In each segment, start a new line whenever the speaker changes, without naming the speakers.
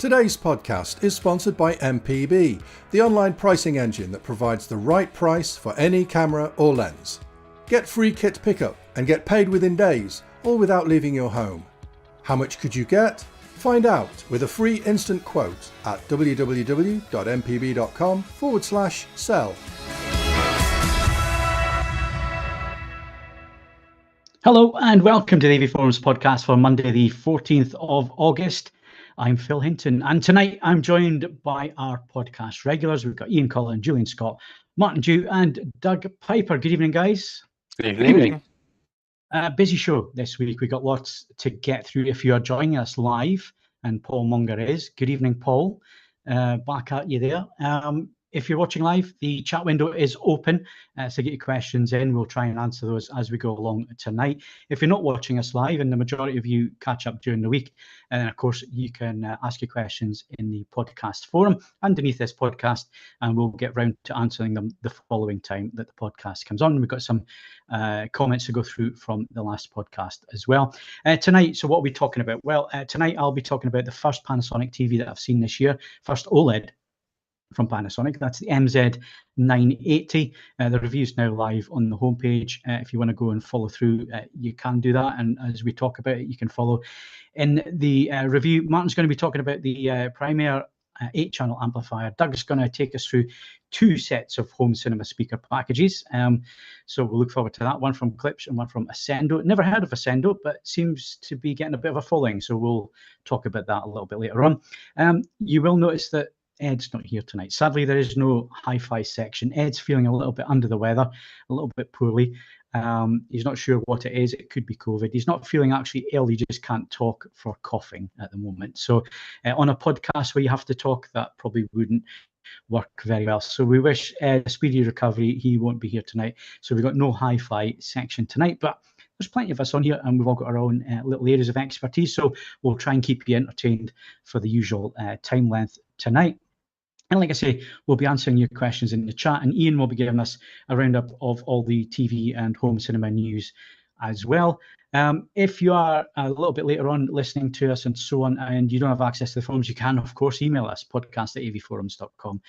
Today's podcast is sponsored by MPB, the online pricing engine that provides the right price for any camera or lens. Get free kit pickup and get paid within days, all without leaving your home. How much could you get? Find out with a free instant quote at www.mpb.com/sell.
Hello and welcome to the AV Forums podcast for Monday the 14th of August. I'm Phil Hinton and tonight I'm joined by our podcast regulars. We've got Ian, Collen, Julian, Scott, Martin Dew and Doug Pyper. Good evening, guys.
Good evening.
Busy show this week. We've got lots to get through if you are joining us live, and Paul Munger is. Good evening, Paul. Back at you there. If you're watching live, the chat window is open, so get your questions in. We'll try and answer those as we go along tonight. If you're not watching us live, and the majority of you catch up during the week, and of course you can ask your questions in the podcast forum underneath this podcast, and we'll get round to answering them the following time that the podcast comes on. We've got some comments to go through from the last podcast as well. Tonight, so what are we talking about? Well, tonight I'll be talking about the first Panasonic TV that I've seen this year, first OLED from Panasonic. That's the MZ980. The review's now live on the homepage. If you want to go and follow through, you can do that. And as we talk about it, you can follow in the review. Martin's going to be talking about the Primare 8-channel amplifier. Doug's going to take us through two sets of home cinema speaker packages. So we'll look forward to that. One from Klipsch and one from Ascendo. Never heard of Ascendo, but seems to be getting a bit of a following. So we'll talk about that a little bit later on. You will notice that Ed's not here tonight. Sadly, there is no hi-fi section. Ed's feeling a little bit under the weather, a little bit poorly. He's not sure what it is. It could be COVID. He's not feeling actually ill. He just can't talk for coughing at the moment. So on a podcast where you have to talk, that probably wouldn't work very well. So we wish Ed a speedy recovery. He won't be here tonight. So we've got no hi-fi section tonight, but there's plenty of us on here and we've all got our own little areas of expertise. So we'll try and keep you entertained for the usual time length tonight. And like I say, we'll be answering your questions in the chat, and Ian will be giving us a roundup of all the TV and home cinema news as well. If you are a little bit later on listening to us and so on, and you don't have access to the forums, you can, of course, email us, podcast@avforums.com.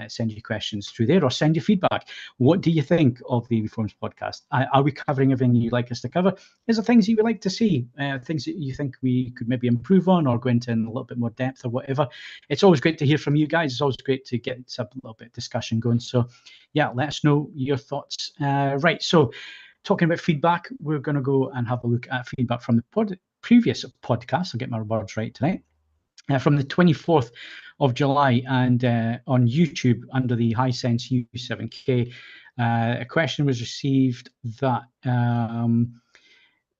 Send your questions through there or send your feedback. What do you think of the AV Forums podcast? Are we covering everything you'd like us to cover? Is there things you would like to see? Things that you think we could maybe improve on or go into in a little bit more depth or whatever? It's always great to hear from you guys. It's always great to get a little bit of discussion going. So, yeah, let us know your thoughts. Right, so talking about feedback, we're going to go and have a look at feedback from the previous podcast. I'll get my words right tonight. From the 24th of July, and on YouTube under the Hisense U7K, a question was received that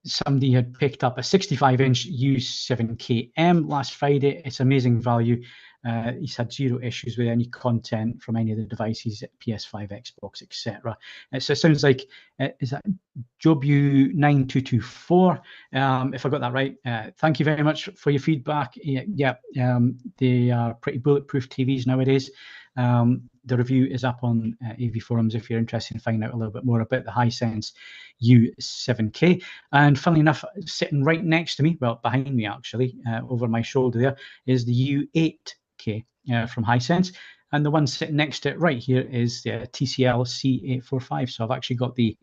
somebody had picked up a 65-inch U7KM last Friday. It's amazing value. He's had zero issues with any content from any of the devices, PS5, Xbox, etc. So it sounds like, is that Jobu9224? If I got that right, thank you very much for your feedback. They are pretty bulletproof TVs nowadays. The review is up on AV Forums if you're interested in finding out a little bit more about the Hisense U7K. And funnily enough, sitting right next to me, well, behind me actually, over my shoulder there, is the U8K from Hisense. And the one sitting next to it right here is the TCL C845. So I've actually got the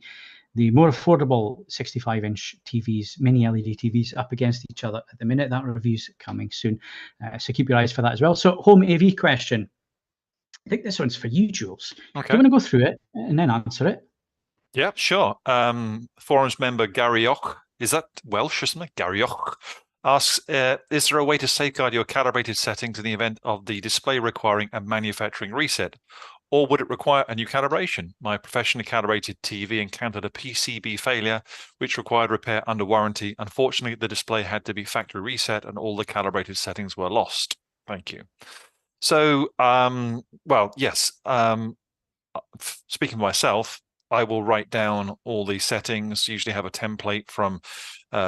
more affordable 65-inch TVs, mini LED TVs, up against each other at the minute. That review's coming soon. So keep your eyes for that as well. So home AV question. I think this one's for you, Jules.
Okay.
Do you want to go through it and then answer it?
Yeah, sure. Forums member Gary Och, is that Welsh or something? Gary Och asks, is there a way to safeguard your calibrated settings in the event of the display requiring a manufacturing reset? Or would it require a new calibration? My professionally calibrated TV encountered a PCB failure, which required repair under warranty. Unfortunately, the display had to be factory reset and all the calibrated settings were lost. Thank you. So, well, yes, speaking for myself, I will write down all the settings, usually have a template from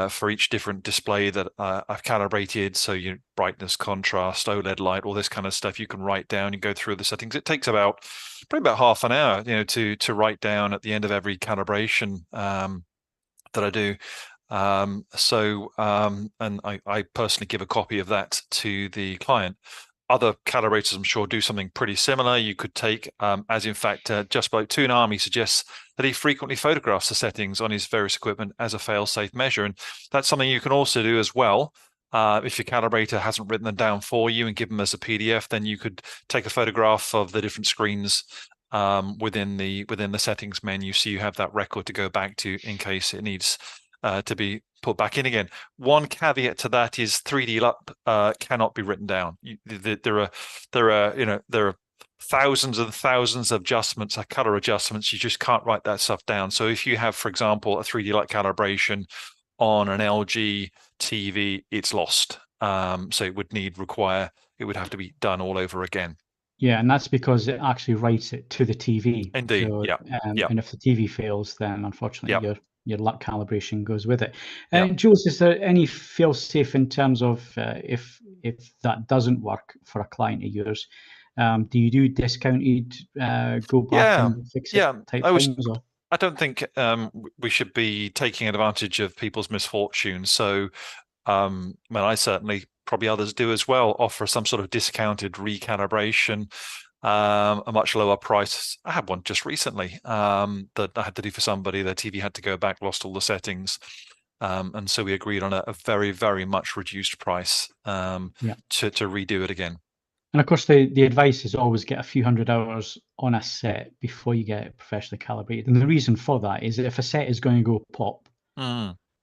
for each different display that I've calibrated. So you brightness, contrast, OLED light, all this kind of stuff you can write down and go through the settings. It takes probably about half an hour, to write down at the end of every calibration that I do. And I personally give a copy of that to the client. Other calibrators, I'm sure, do something pretty similar. You could take, as in fact, Just About Tune Army suggests that he frequently photographs the settings on his various equipment as a fail-safe measure. And that's something you can also do as well. If your calibrator hasn't written them down for you and give them as a PDF, then you could take a photograph of the different screens within the settings menu, so you have that record to go back to in case it needs to be put back in again. One caveat to that is 3D LUT cannot be written down. There are thousands and thousands of adjustments, color adjustments. You just can't write that stuff down. So if you have, for example, a 3D LUT calibration on an LG TV, it's lost. So it would have to be done all over again.
Yeah, and that's because it actually writes it to the TV.
Indeed,
so,
yeah.
And if the TV fails, then unfortunately your LUT calibration goes with it. Jules, is there any fail-safe in terms of if that doesn't work for a client of yours? Do you do discounted, go back and fix it type things? Or?
I don't think we should be taking advantage of people's misfortunes. So, I certainly, probably others do as well, offer some sort of discounted recalibration, a much lower price. I had one just recently that I had to do for somebody. Their TV had to go back, lost all the settings. And so we agreed on a very, very much reduced price to redo it again.
And of course, the advice is always get a few hundred hours on a set before you get it professionally calibrated. And the reason for that is that if a set is going to go pop,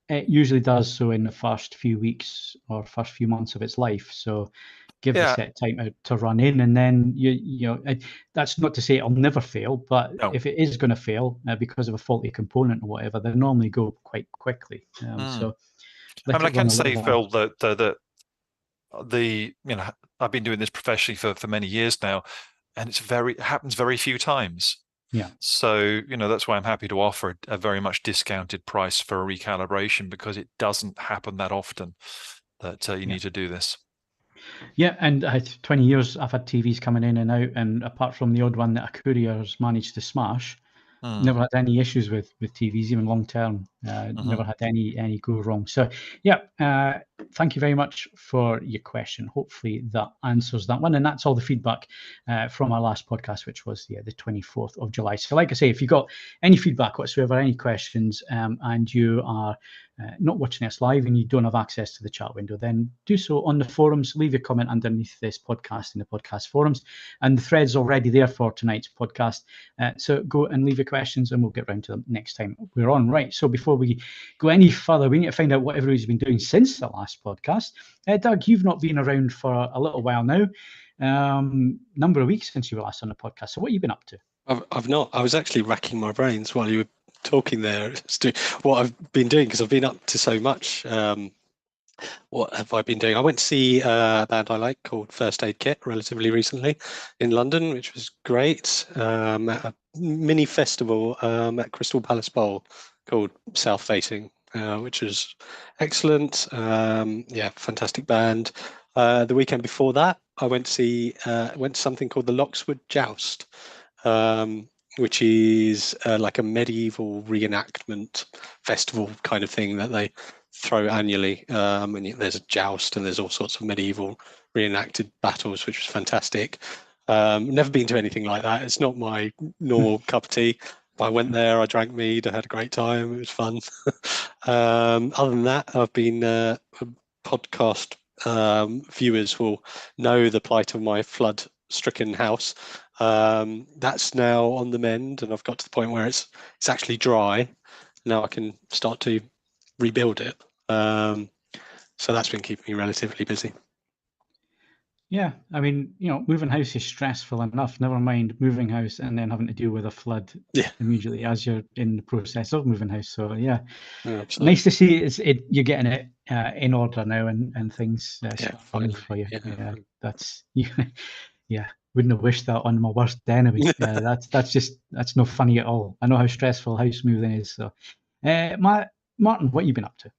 it usually does so in the first few weeks or first few months of its life. So give the set time to run in, and then that's not to say it'll never fail, but if it is going to fail because of a faulty component or whatever, they normally go quite quickly. So
I can say, Phil, that I've been doing this professionally for many years now, and it happens very few times.
Yeah.
So, that's why I'm happy to offer a very much discounted price for a recalibration, because it doesn't happen that often that you need to do this.
Yeah, and 20 years I've had TVs coming in and out, and apart from the odd one that a courier's managed to smash, never had any issues with TVs, even long term. Never had any go wrong. So thank you very much for your question. Hopefully that answers that one. And that's all the feedback from our last podcast, which was the 24th of July. So like I say, if you've got any feedback whatsoever, any questions, and you are not watching us live and you don't have access to the chat window, then do so on the forums. Leave your comment underneath this podcast in the podcast forums, and the thread's already there for tonight's podcast. So go and leave your questions and we'll get round to them next time we're on. Right, so before we go any further, we need to find out what everybody's been doing since the last podcast. Doug, you've not been around for a little while now, number of weeks since you were last on the podcast. So what have you been up to?
I've not. I was actually racking my brains while you were talking there as to what I've been doing, because I've been up to so much. What have I been doing? I went to see a band I like called First Aid Kit relatively recently in London, which was great. At a mini festival at Crystal Palace Bowl called South Facing, which was excellent. Fantastic band. The weekend before that, I went to something called the Lockswood Joust, which is like a medieval reenactment festival kind of thing that they throw annually. And there's a joust and there's all sorts of medieval reenacted battles, which was fantastic. Never been to anything like that. It's not my normal cup of tea. I went there, I drank mead, I had a great time. It was fun. Other than that, I've been podcast viewers will know the plight of my flood-stricken house. That's now on the mend, and I've got to the point where it's actually dry. Now I can start to rebuild it. So that's been keeping me relatively busy.
Yeah, I mean, moving house is stressful enough. Never mind moving house and then having to deal with a flood immediately as you're in the process of moving house. So yeah, nice to see you're getting it in order now and things finally for you. Yeah, that's wouldn't have wished that on my worst enemy. That's no funny at all. I know how stressful house moving is. So, Martin, what have you been up to?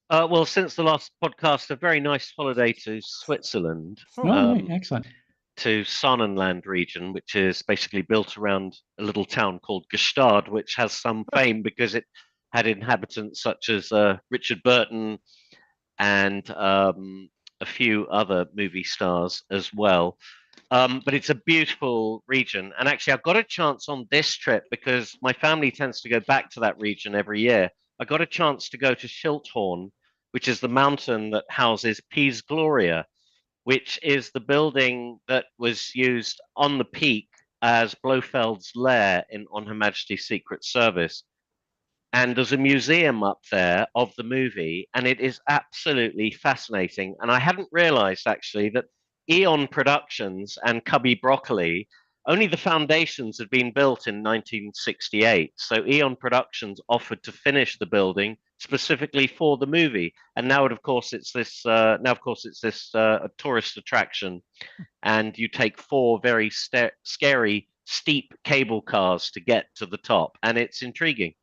Well, since the last podcast, a very nice holiday to Switzerland.
Right, excellent.
To Sonnenland region, which is basically built around a little town called Gstaad, which has some fame because it had inhabitants such as Richard Burton and a few other movie stars as well. But it's a beautiful region. And actually, I got a chance on this trip because my family tends to go back to that region every year. I got a chance to go to Schilthorn, which is the mountain that houses Piz Gloria, which is the building that was used on the peak as Blofeld's lair on Her Majesty's Secret Service. And there's a museum up there of the movie, and it is absolutely fascinating. And I hadn't realized actually that Eon Productions and Cubby Broccoli, only the foundations had been built in 1968. So Eon Productions offered to finish the building specifically for the movie. And now, of course, it's this. A tourist attraction, and you take 4 very scary, steep cable cars to get to the top, and it's intriguing.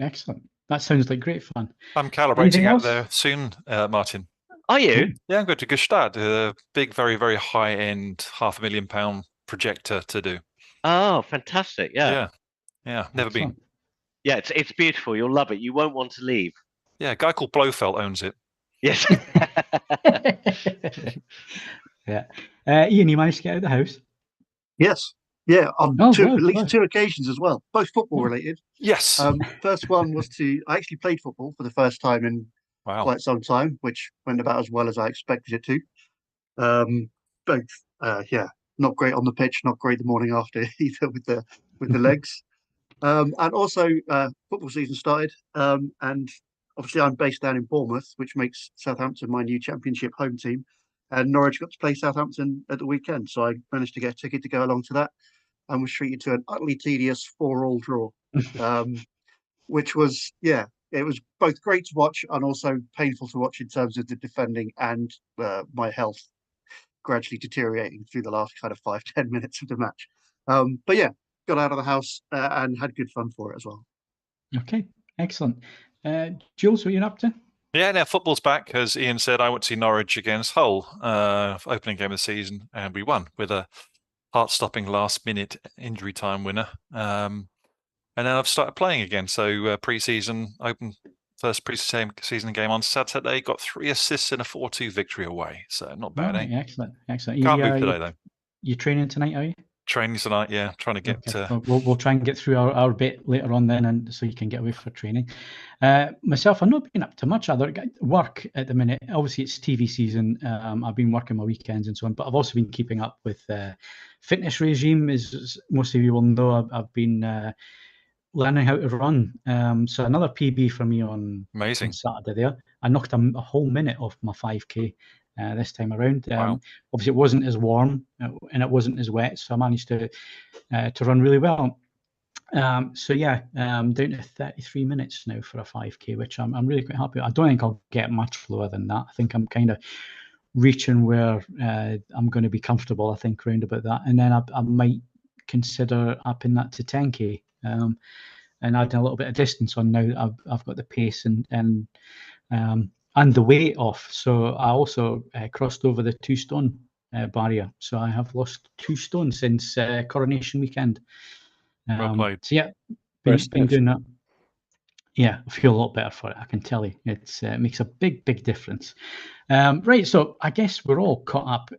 Excellent. That sounds like great fun.
I'm calibrating
Anything
out
else?
there soon, Martin.
Are you?
Yeah, I'm going to Gestad, a big, very, very high-end £500,000 projector to do.
Oh, fantastic! Yeah,
Never been.
Excellent.
yeah. It's beautiful. You'll love it. You won't want to leave.
Yeah, a guy called Blofeld owns it.
Yes.
Yeah. Ian, you managed to get out of the house?
Yes. Yeah, on
Oh,
at
wow,
least
wow.
2 occasions as well, both football related.
Yes.
First one was I actually played football for the first time in
Wow.
quite some time, which went about as well as I expected it to. Both, not great on the pitch, not great the morning after either with the legs. And also football season started, and obviously I'm based down in Bournemouth, which makes Southampton my new Championship home team. And Norwich got to play Southampton at the weekend, so I managed to get a ticket to go along to that, and was treated to an utterly tedious 4-4 draw, which was, it was both great to watch and also painful to watch in terms of the defending and my health gradually deteriorating through the last kind of 5-10 minutes of the match. But yeah, got out of the house and had good fun for it as well.
Okay, excellent. Jules, what are you up to?
Yeah, now football's back. As Ian said, I went to see Norwich against Hull, opening game of the season, and we won with a heart-stopping last-minute injury time winner. And then I've started playing again. So pre-season, first pre-season game on Saturday, got 3 assists and a 4-2 victory away. So not bad,
Right,
eh?
excellent.
Can't move today, though.
You training tonight, are you?
Training tonight, yeah. Trying to get...
Okay. We'll try and get through our bit later on then, and so you can get away for training. Myself, I've not been up to much other work at the minute. Obviously, it's TV season. I've been working my weekends and so on, but I've also been keeping up with fitness regime. As most of you will know, I've been learning how to run. So another PB for me on Saturday there. I knocked a whole minute off my 5K. This time around.
Wow.
Obviously, it wasn't as warm and it wasn't as wet, so I managed to run really well. So yeah, I'm down to 33 minutes now for a 5K, which I'm really quite happy with. I don't think I'll get much lower than that. I think I'm kind of reaching where I'm going to be comfortable, I think, round about that. And then I might consider upping that to 10K and adding a little bit of distance on now that I've got the pace and the weight off. So I also crossed over the 2 stone barrier. So I have lost 2 stone since Coronation weekend.
Well
so yeah, been doing that. Yeah, I feel a lot better for it, I can tell you. It makes a big difference. Right, so I guess we're all caught up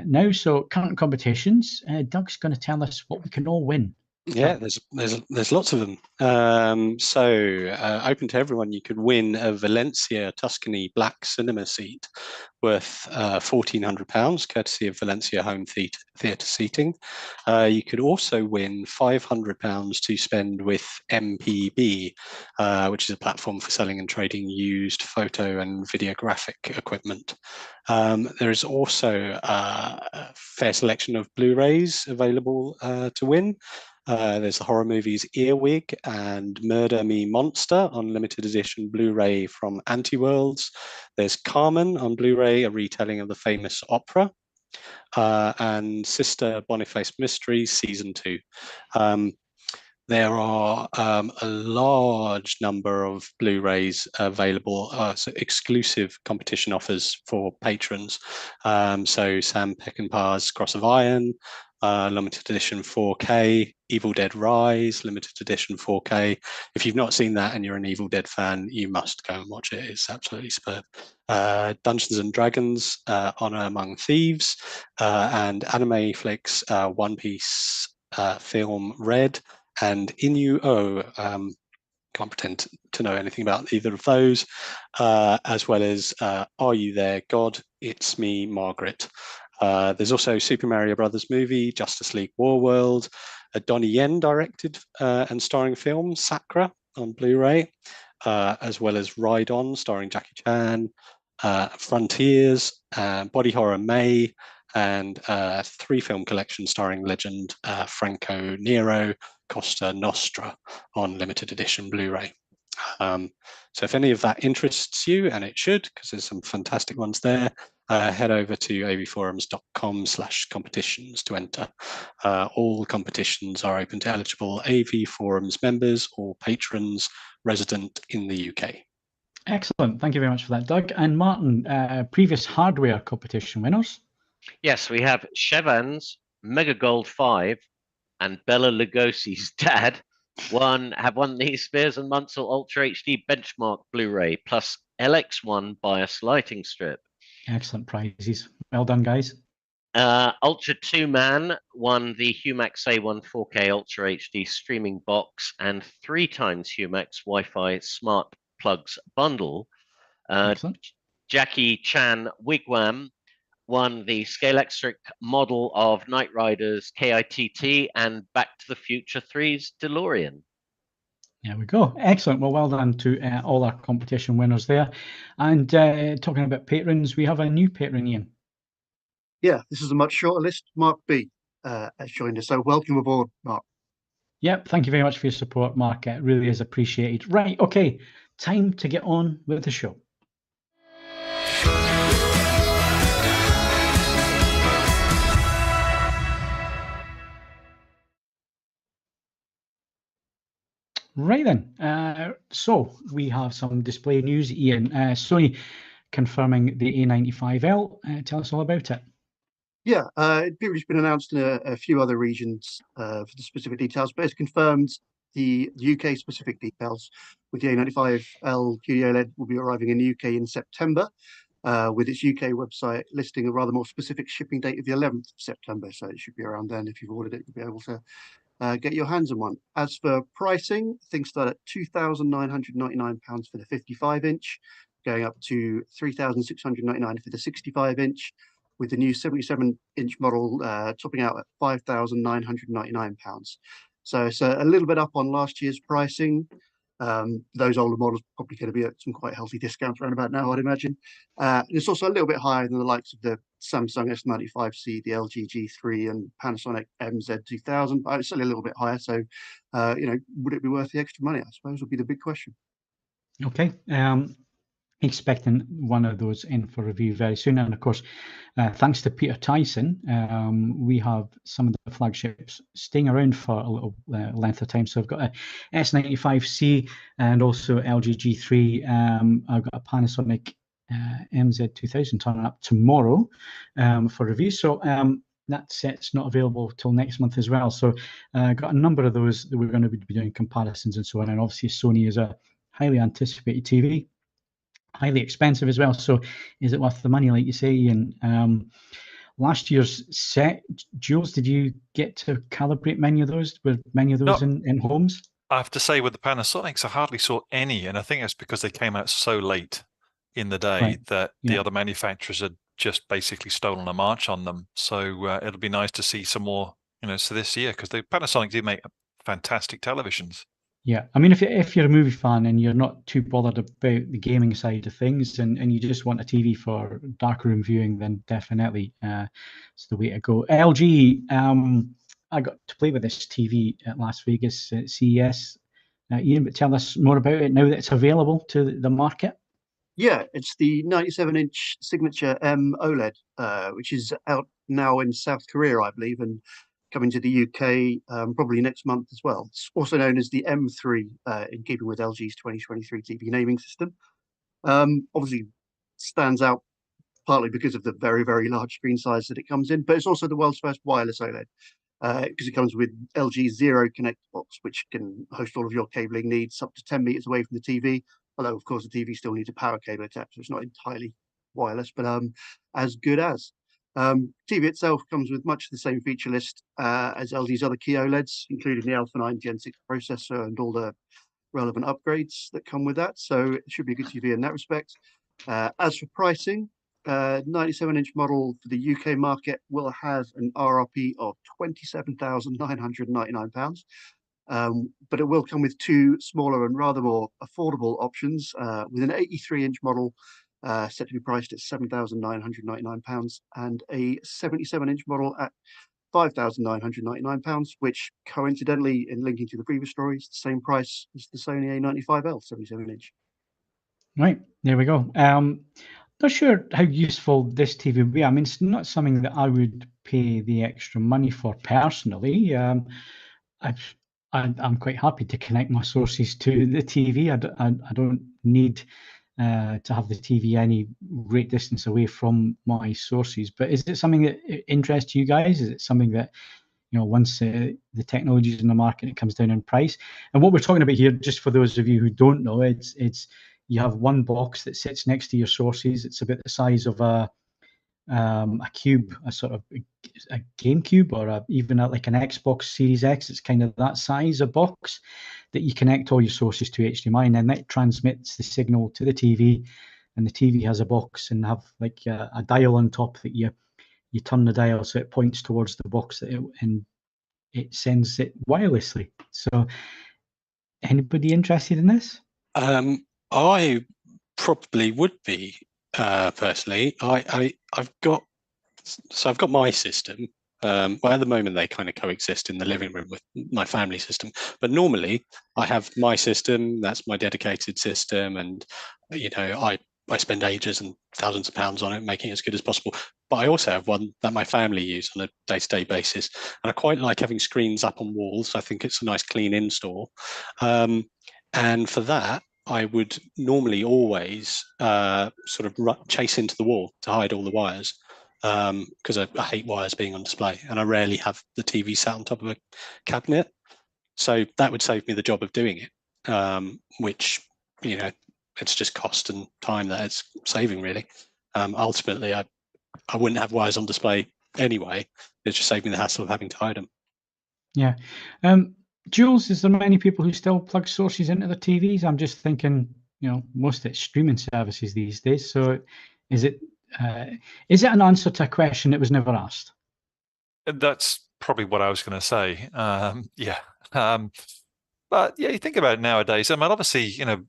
now. So current competitions, Doug's going to tell us what we can all win.
Yeah, there's lots of them. Open to everyone. You could win a Valencia Tuscany black cinema seat worth £1,400, courtesy of Valencia Home Theatre Seating. You could also win £500 to spend with MPB, which is a platform for selling and trading used photo and videographic equipment. There is also a fair selection of Blu-rays available to win. There's the horror movies Earwig and Murder Me Monster on limited edition Blu-ray from Antiworlds. There's Carmen on Blu-ray, a retelling of the famous opera, and Sister Boniface Mysteries Season 2. There are a large number of Blu-rays available, so exclusive competition offers for patrons. So Sam Peckinpah's Cross of Iron, limited edition 4K, Evil Dead Rise, limited edition 4K. If you've not seen that and you're an Evil Dead fan, you must go and watch it. It's absolutely superb. Dungeons and Dragons, Honor Among Thieves, and anime flicks, One Piece film Red, and Inu-Oh. Can't pretend to know anything about either of those, as well as Are You There, God? It's Me, Margaret. There's also Super Mario Brothers movie, Justice League Warworld, a Donnie Yen directed and starring film, Sakura, on Blu-ray, as well as Ride On, starring Jackie Chan, Frontiers, Body Horror May, and 3-film collection starring legend Franco Nero, Costa Nostra on limited edition Blu-ray. So if any of that interests you, and it should, because there's some fantastic ones there, head over to avforums.com/competitions to enter. All competitions are open to eligible AV Forums members or patrons resident in the UK.
Excellent. Thank you very much for that, Doug. And Martin, previous hardware competition winners?
Yes, we have Chevan's Mega Gold 5 and Bela Lugosi's dad have won the Spears and Munsell Ultra HD Benchmark Blu-ray plus LX1 bias lighting strip.
Excellent prizes. Well done, guys.
Ultra 2 Man won the Humax A1 4K Ultra HD streaming box and 3 times Humax Wi-Fi smart plugs bundle.
Excellent.
Jackie Chan Wigwam won the Scalextric model of Knight Rider's KITT and Back to the Future 3's DeLorean.
There we go. Excellent. Well done to all our competition winners there. And talking about patrons, we have a new patron, Ian.
Yeah, this is a much shorter list. Mark B has joined us. So welcome aboard, Mark.
Yep. Thank you very much for your support, Mark. It really is appreciated. Right. Okay. Time to get on with the show. Right then, so we have some display news, Ian. Sony confirming the A95L. Tell us all about it.
Yeah, it's been announced in a few other regions for the specific details, but it's confirmed the UK specific details with the A95L QD OLED will be arriving in the UK in September, with its UK website listing a rather more specific shipping date of the 11th of September. So it should be around then. If you've ordered it, you'll be able to get your hands on one. As for pricing, things start at £2,999 for the 55-inch, going up to £3,699 for the 65-inch, with the new 77-inch model topping out at £5,999. So it's a little bit up on last year's pricing. Those older models probably going to be at some quite healthy discounts around about now, I'd imagine. It's also a little bit higher than the likes of the Samsung S95C, the LG G3, and Panasonic MZ980, but it's still a little bit higher. So, would it be worth the extra money? I suppose would be the big question.
Okay. Expecting one of those in for review very soon. And of course, thanks to Peter Tyson, we have some of the flagships staying around for a little length of time. So I've got a S95C and also LG G3. I've got a Panasonic MZ980 turning up tomorrow for review. So that set's not available till next month as well. So I've got a number of those that we're going to be doing comparisons and so on. And obviously Sony is a highly anticipated TV. Highly expensive as well. So is it worth the money, like you say, Ian? Last year's set, Jules, did you get to calibrate many of those? Were many of those in homes?
I have to say with the Panasonics, I hardly saw any. And I think it's because they came out so late in the day that the other manufacturers had just basically stolen a march on them. So it'll be nice to see some more, so this year, because the Panasonic do make fantastic televisions.
Yeah, I mean, if you're a movie fan and you're not too bothered about the gaming side of things, and you just want a TV for darkroom viewing, then definitely it's the way to go. LG, I got to play with this TV at Las Vegas at CES. Ian, but tell us more about it now that it's available to the market.
Yeah, it's the 97-inch Signature M OLED, which is out now in South Korea, I believe, and coming to the UK probably next month as well. It's also known as the M3 in keeping with LG's 2023 TV naming system. Obviously stands out partly because of the very, very large screen size that it comes in, but it's also the world's first wireless OLED, because it comes with LG Zero Connect box, which can host all of your cabling needs up to 10 meters away from the TV. Although, of course, the TV still needs a power cable attached, so it's not entirely wireless, but as good as. TV itself comes with much the same feature list as LG's other key OLEDs, including the Alpha 9 Gen 6 processor and all the relevant upgrades that come with that. So it should be a good TV in that respect. As for pricing, 97-inch model for the UK market will have an RRP of £27,999. But it will come with two smaller and rather more affordable options, with an 83-inch model set to be priced at £7,999 and a 77-inch model at £5,999, which coincidentally, in linking to the previous story, is the same price as the Sony A95L 77-inch.
Right, there we go. Not sure how useful this TV would be. I mean, it's not something that I would pay the extra money for personally. I'm quite happy to connect my sources to the TV. I don't need to have the TV any great distance away from my sources. But is it something that interests you guys? Is it something that, you know, once the technology is in the market, it comes down in price? And what we're talking about here, just for those of you who don't know, it's you have one box that sits next to your sources. It's about the size of a cube, a sort of a GameCube, or even like an Xbox Series X. It's kind of that size of box that you connect all your sources to HDMI, and then that transmits the signal to the TV, and the TV has a box and have like a dial on top that you turn the dial so it points towards the box and it sends it wirelessly. So anybody interested in this?
I probably would be, personally. I've got my system. Well, at the moment they kind of coexist in the living room with my family system, but normally I have my system, that's my dedicated system, and you know, I spend ages and thousands of pounds on it, making it as good as possible. But I also have one that my family use on a day-to-day basis, and I quite like having screens up on walls. I think it's a nice clean install, and for that I would normally always sort of chase into the wall to hide all the wires, because I hate wires being on display, and I rarely have the TV sat on top of a cabinet. So that would save me the job of doing it, which, you know, it's just cost and time that it's saving, really. Ultimately, I wouldn't have wires on display anyway. It's just saved me the hassle of having to hide them.
Yeah. Jules, is there many people who still plug sources into their TVs? I'm just thinking, you know, most of it's streaming services these days. So is it an answer to a question that was never asked?
That's probably what I was going to say. Yeah. But yeah, you think about it nowadays. I mean, obviously, you know,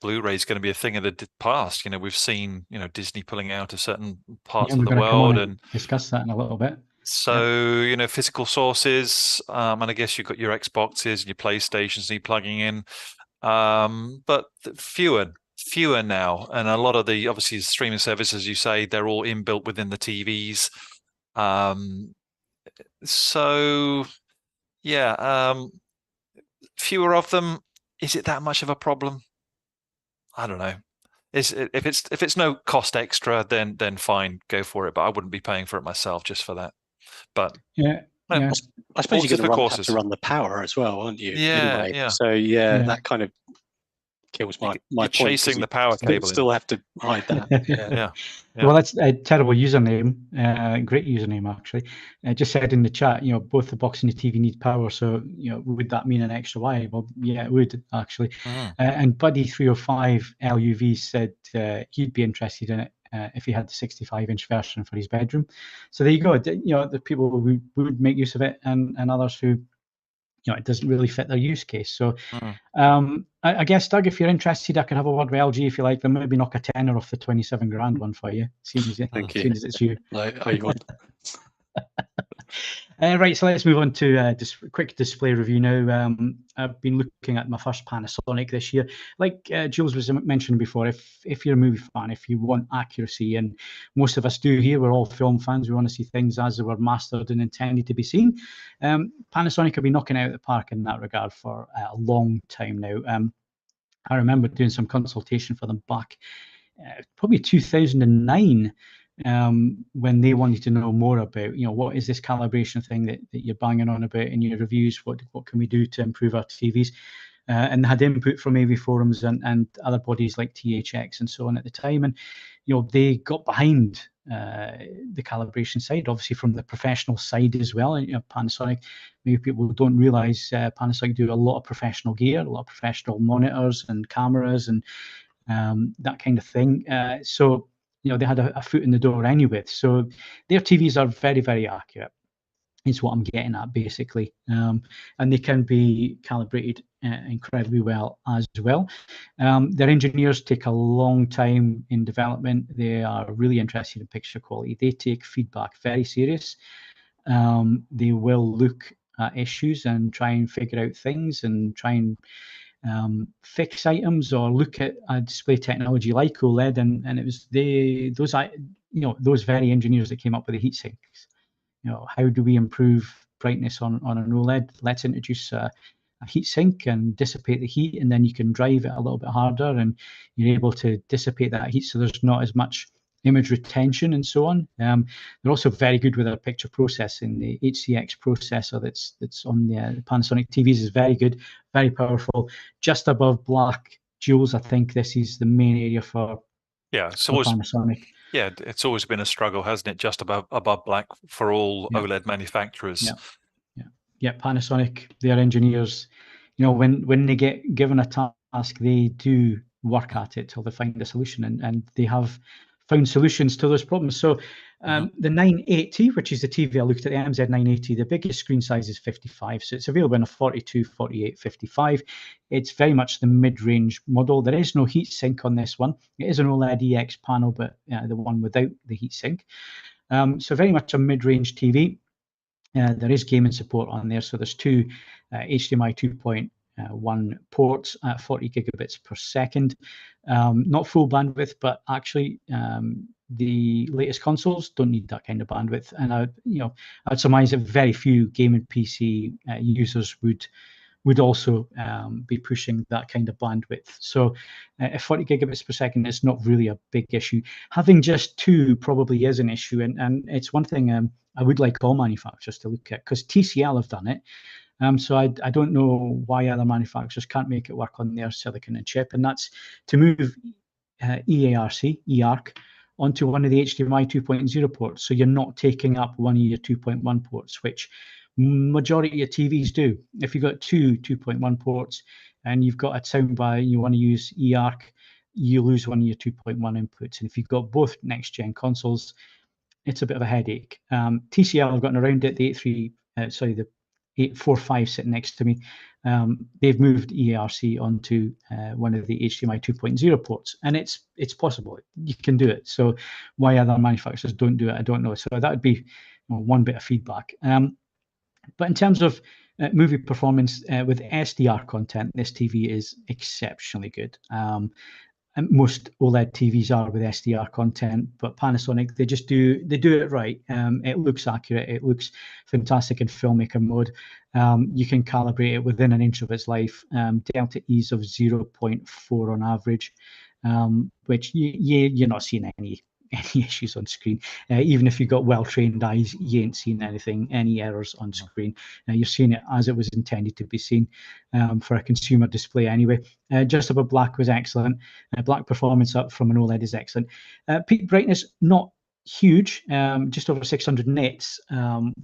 Blu-ray is going to be a thing of the past. You know, we've seen, you know, Disney pulling out of certain parts of the world, and
discuss that in a little bit.
So, you know, physical sources, and I guess you've got your Xboxes and your PlayStations and you're plugging in, but fewer now. And a lot of the, obviously, the streaming services, as you say, they're all inbuilt within the TVs. So, yeah, fewer of them. Is it that much of a problem? I don't know. If it's no cost extra, then fine, go for it. But I wouldn't be paying for it myself just for that. But
yeah.
I suppose you're going to have to run the power as well, aren't you?
Yeah,
anyway.
yeah.
So that kind of kills my point.
Chasing the power cable.
Still have to hide that.
Yeah.
Well, that's a terrible username. Great username, actually. Just said in the chat, you know, both the box and the TV need power. So, you know, would that mean an extra wire? Well, yeah, it would actually. And Buddy305 LUV said he'd be interested in it if he had the 65-inch version for his bedroom. So there you go. You know, the people who would make use of it, and others who, you know, it doesn't really fit their use case. So I guess, Doug, if you're interested, I can have a word with LG if you like. Them maybe knock a tenner off the 27 grand one for you. Seeing as it's you. Right, so let's move on to just a quick display review now. I've been looking at my first Panasonic this year. Like Jules was mentioning before, if you're a movie fan, if you want accuracy, and most of us do here, we're all film fans, we want to see things as they were mastered and intended to be seen. Panasonic have been knocking out the park in that regard for a long time now. I remember doing some consultation for them back probably 2009. when they wanted to know more about, what is this calibration thing that you're banging on about in your reviews? What can we do to improve our TVs? And they had input from AV forums and other bodies like THX and so on at the time. And, they got behind the calibration side, obviously from the professional side as well. And, Panasonic, maybe people don't realize Panasonic do a lot of professional gear, a lot of professional monitors and cameras and that kind of thing. So, they had a foot in the door anyway. So their TVs are very, very accurate. Is what I'm getting at, basically. And they can be calibrated incredibly well as well. Their engineers take a long time in development. They are really interested in picture quality. They take feedback very serious. They will look at issues and try and figure out things and try and fix items or look at a display technology like OLED. And it was those very engineers that came up with the heat sinks. How do we improve brightness on an OLED? Let's introduce a heat sink and dissipate the heat, and then you can drive it a little bit harder and you're able to dissipate that heat so there's not as much image retention and so on. They're also very good with their picture processing. The HCX processor that's on the Panasonic TVs is very good, very powerful. Just above black, Jules, I think this is the main area for Panasonic.
Yeah, it's always been a struggle, hasn't it? Just above black for all OLED manufacturers.
Yeah. Panasonic, their engineers, when they get given a task, they do work at it till they find a solution, and they have found solutions to those problems. So the 980, which is the TV I looked at, the MZ980, the biggest screen size is 55. So it's available in a 42, 48, 55. It's very much the mid-range model. There is no heatsink on this one. It is an OLED EX panel, but the one without the heatsink. So very much a mid-range TV. There is gaming support on there. So there's two HDMI 2.1 ports at 40 gigabits per second. Not full bandwidth, but actually the latest consoles don't need that kind of bandwidth. And I'd surmise that very few gaming PC users would also be pushing that kind of bandwidth. So 40 gigabits per second is not really a big issue. Having just two probably is an issue, and it's one thing I would like all manufacturers to look at, because TCL have done it. So I don't know why other manufacturers can't make it work on their silicon and chip, and that's to move eARC onto one of the HDMI 2.0 ports. So you're not taking up one of your 2.1 ports, which majority of TVs do. If you've got two 2.1 ports and you've got a soundbar and you want to use eARC, you lose one of your 2.1 inputs. And if you've got both next-gen consoles, it's a bit of a headache. TCL have gotten around it. The 845 sitting next to me, they've moved eARC onto one of the HDMI 2.0 ports, and it's possible. You can do it. So why other manufacturers don't do it, I don't know. So that would be one bit of feedback. But in terms of movie performance with SDR content, this TV is exceptionally good. And most OLED TVs are with SDR content, but Panasonic, they do it right. It looks accurate. It looks fantastic in filmmaker mode. You can calibrate it within an inch of its life. Delta E's of 0.4 on average, which you're not seeing any issues on screen. Even if you've got well-trained eyes, you ain't seeing any errors on screen. You're seeing it as it was intended to be seen for a consumer display anyway. Just above black was excellent. Black performance up from an OLED is excellent. Peak brightness, not huge, just over 600 nits,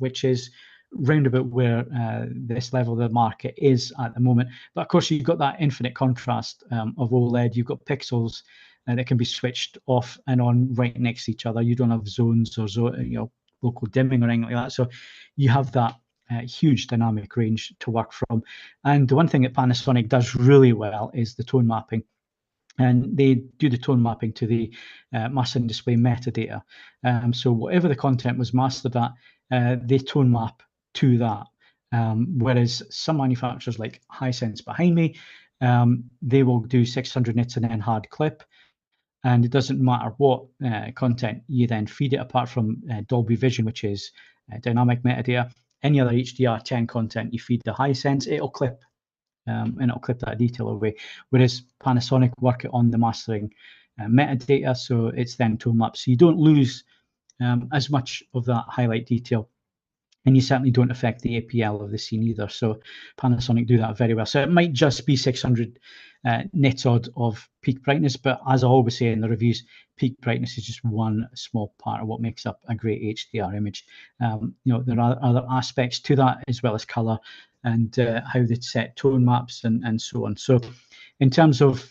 which is round about where this level of the market is at the moment. But of course, you've got that infinite contrast of OLED. You've got pixels that can be switched off and on right next to each other. You don't have zones or local dimming or anything like that. So you have that huge dynamic range to work from. And the one thing that Panasonic does really well is the tone mapping. And they do the tone mapping to the master display metadata. So whatever the content was mastered at, they tone map to that. Whereas some manufacturers like Hisense behind me, they will do 600 nits and then hard clip. And it doesn't matter what content you then feed it, apart from Dolby Vision, which is dynamic metadata. Any other HDR10 content you feed the Hisense, it'll clip. And it'll clip that detail away. Whereas Panasonic work it on the mastering metadata, so it's then tone mapped. So you don't lose as much of that highlight detail. And you certainly don't affect the APL of the scene either. So Panasonic do that very well. So it might just be 600 nits odd of peak brightness, but as I always say in the reviews, peak brightness is just one small part of what makes up a great HDR image. There are other aspects to that, as well as color and how they set tone maps and so on. So in terms of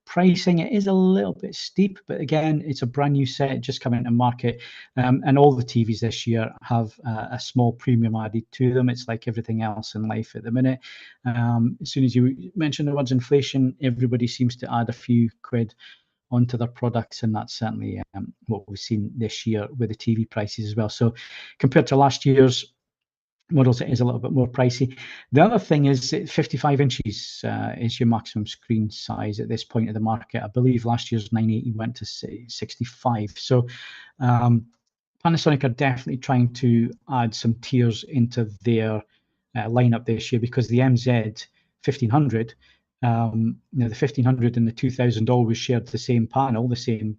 pricing, it is a little bit steep, but again, it's a brand new set just coming into market, and all the TVs this year have a small premium added to them. It's like everything else in life at the minute. As soon as you mention the words inflation, everybody seems to add a few quid onto their products, and that's certainly what we've seen this year with the TV prices as well. So compared to last year's models, it is a little bit more pricey. The other thing is 55 inches is your maximum screen size at this point of the market. I believe last year's 980 went to 65. So Panasonic are definitely trying to add some tiers into their lineup this year, because the MZ 1500, the 1500 and the 2000 always shared the same panel, the same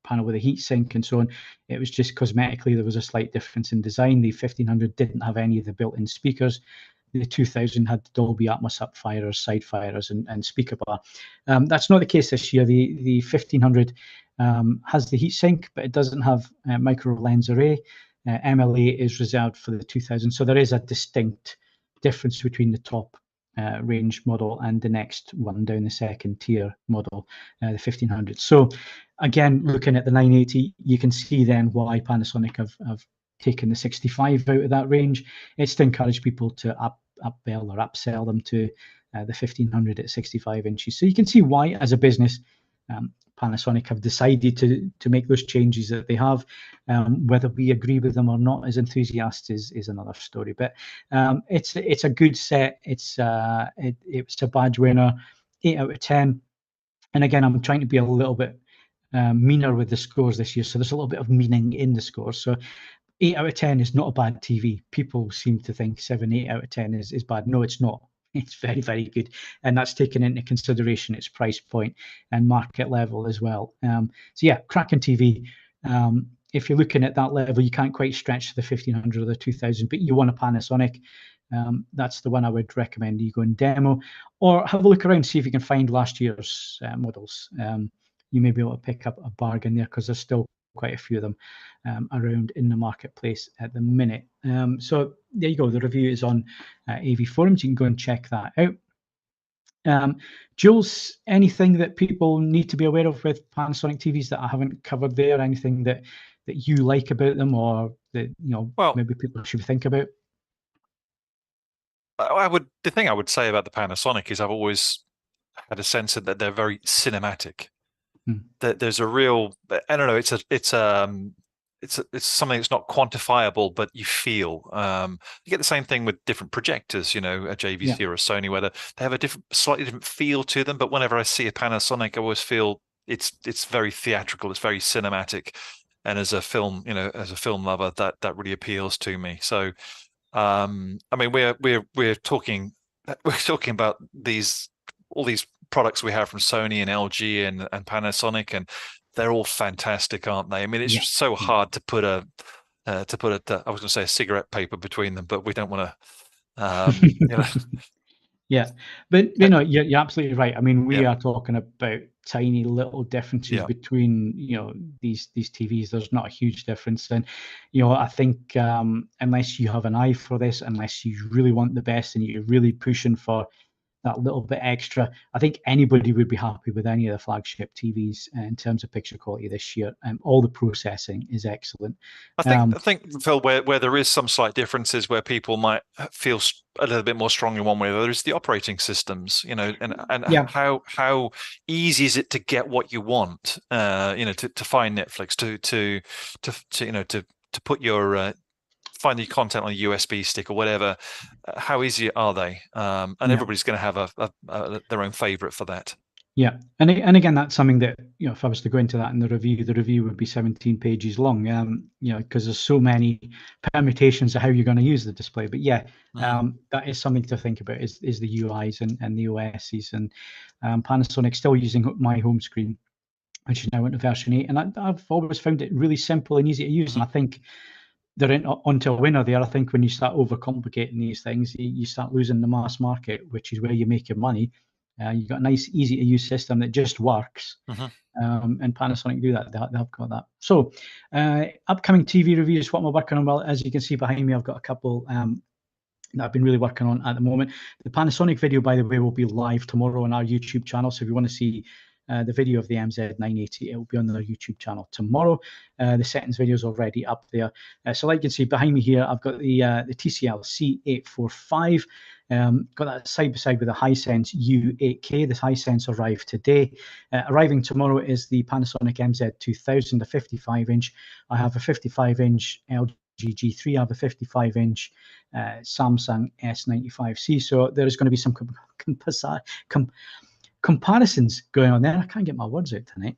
panel with a heat sink and so on. It was just cosmetically there was a slight difference in design. The 1500 didn't have any of the built-in speakers. The 2000 had Dolby Atmos up-firers, side-firers, and speaker bar. That's not the case this year. The 1500 has the heatsink, but it doesn't have micro lens array. MLA is reserved for the 2000. So there is a distinct difference between the top range model and the next one down the second tier model, the 1500. So again, looking at the 980, you can see then why Panasonic have taken the 65 out of that range. It's to encourage people to upsell or upsell them to the 1500 at 65 inches. So you can see why, as a business, Panasonic have decided to make those changes that they have. Whether we agree with them or not as enthusiasts is another story. But it's a good set. It's a badge winner, 8 out of 10. And again, I'm trying to be a little bit meaner with the scores this year, so there's a little bit of meaning in the scores. So 8 out of 10 is not a bad TV. People seem to think 7, 8 out of 10 is bad. No, it's not. It's very, very good. And that's taken into consideration its price point and market level as well. So yeah, cracking TV. If you're looking at that level, you can't quite stretch to the 1500 or the 2000, but you want a Panasonic. That's the one I would recommend you go and demo, or have a look around, see if you can find last year's models. You may be able to pick up a bargain there, because there's still quite a few of them around in the marketplace at the minute. So there you go. The review is on AV Forums. You can go and check that out. Jules, anything that people need to be aware of with Panasonic TVs that I haven't covered there? Anything that you like about them, or that maybe people should think about?
The thing I would say about the Panasonic is I've always had a sense that they're very cinematic. That there's a real, I don't know, it's something that's not quantifiable, but you feel. You get the same thing with different projectors, a JVC or a Sony, where they have a slightly different feel to them. But whenever I see a Panasonic, I always feel it's very theatrical, it's very cinematic, and as a film, as a film lover, that really appeals to me. So, I mean, we're talking about all these products we have from Sony and LG and Panasonic, and they're all fantastic, aren't they? I mean, it's just so hard to put I was going to say a cigarette paper between them, but we don't want to.
Yeah, but you're absolutely right. I mean, we are talking about tiny little differences between these TVs. There's not a huge difference, and I think unless you have an eye for this, unless you really want the best and you're really pushing for that little bit extra, I think anybody would be happy with any of the flagship TVs in terms of picture quality this year. All the processing is excellent.
I think Phil, where there is some slight differences, where people might feel a little bit more strongly one way or the other, is the operating systems. And how easy is it to get what you want? To find Netflix, to put your find the content on a USB stick or whatever. How easy are they? And everybody's going to have their own favorite for that.
Yeah, and again, that's something that if I was to go into that in the review would be 17 pages long. Because there's so many permutations of how you're going to use the display. But that is something to think about. Is the UIs and the OSs, and Panasonic still using my home screen which is now into version 8. And I've always found it really simple and easy to use. And I think they're onto a winner there. I think when you start overcomplicating these things, you start losing the mass market, which is where you make your money. You've got a nice, easy to use system that just works. And Panasonic do that. They've got that. So upcoming TV reviews, what am I working on? Well, as you can see behind me, I've got a couple that I've been really working on at the moment. The Panasonic video, by the way, will be live tomorrow on our YouTube channel. So if you want to see the video of the MZ980, it will be on their YouTube channel tomorrow. The settings video is already up there. So like you can see behind me here, I've got the TCL C845. Got that side by side with the Hisense U8K. This Hisense arrived today. Arriving tomorrow is the Panasonic MZ980, a 55-inch. I have a 55-inch LG G3. I have a 55-inch Samsung S95C. So there is going to be some comparisons going on there. I can't get my words out tonight.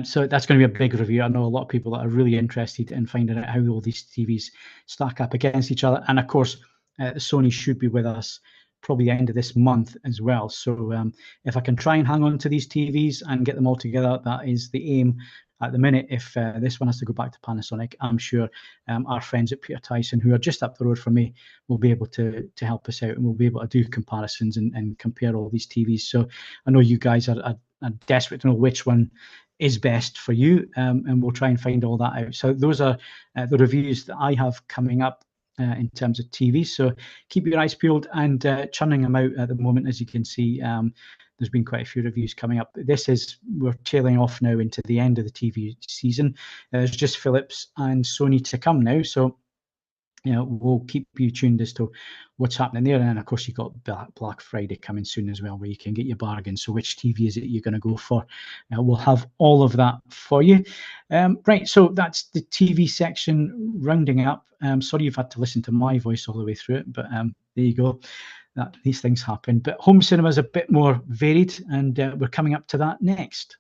So that's going to be a big review. I know a lot of people that are really interested in finding out how all these TVs stack up against each other. And of course, the Sony should be with us probably the end of this month as well. So if I can try and hang on to these TVs and get them all together, that is the aim at the minute. If this one has to go back to Panasonic, I'm sure our friends at Peter Tyson, who are just up the road from me, will be able to help us out, and we'll be able to do comparisons and compare all these TVs. So I know you guys are desperate to know which one is best for you, and we'll try and find all that out. So those are the reviews that I have coming up in terms of TV. So keep your eyes peeled and churning them out at the moment. As you can see, there's been quite a few reviews coming up. We're tailing off now into the end of the TV season. There's just Philips and Sony to come now. So, we'll keep you tuned as to what's happening there. And of course, you've got Black Friday coming soon as well, where you can get your bargains. So which TV is it you're going to go for? We'll have all of that for you. Right, so that's the TV section rounding up. Sorry you've had to listen to my voice all the way through it, but there you go. These things happen. But home cinema is a bit more varied, and we're coming up to that next.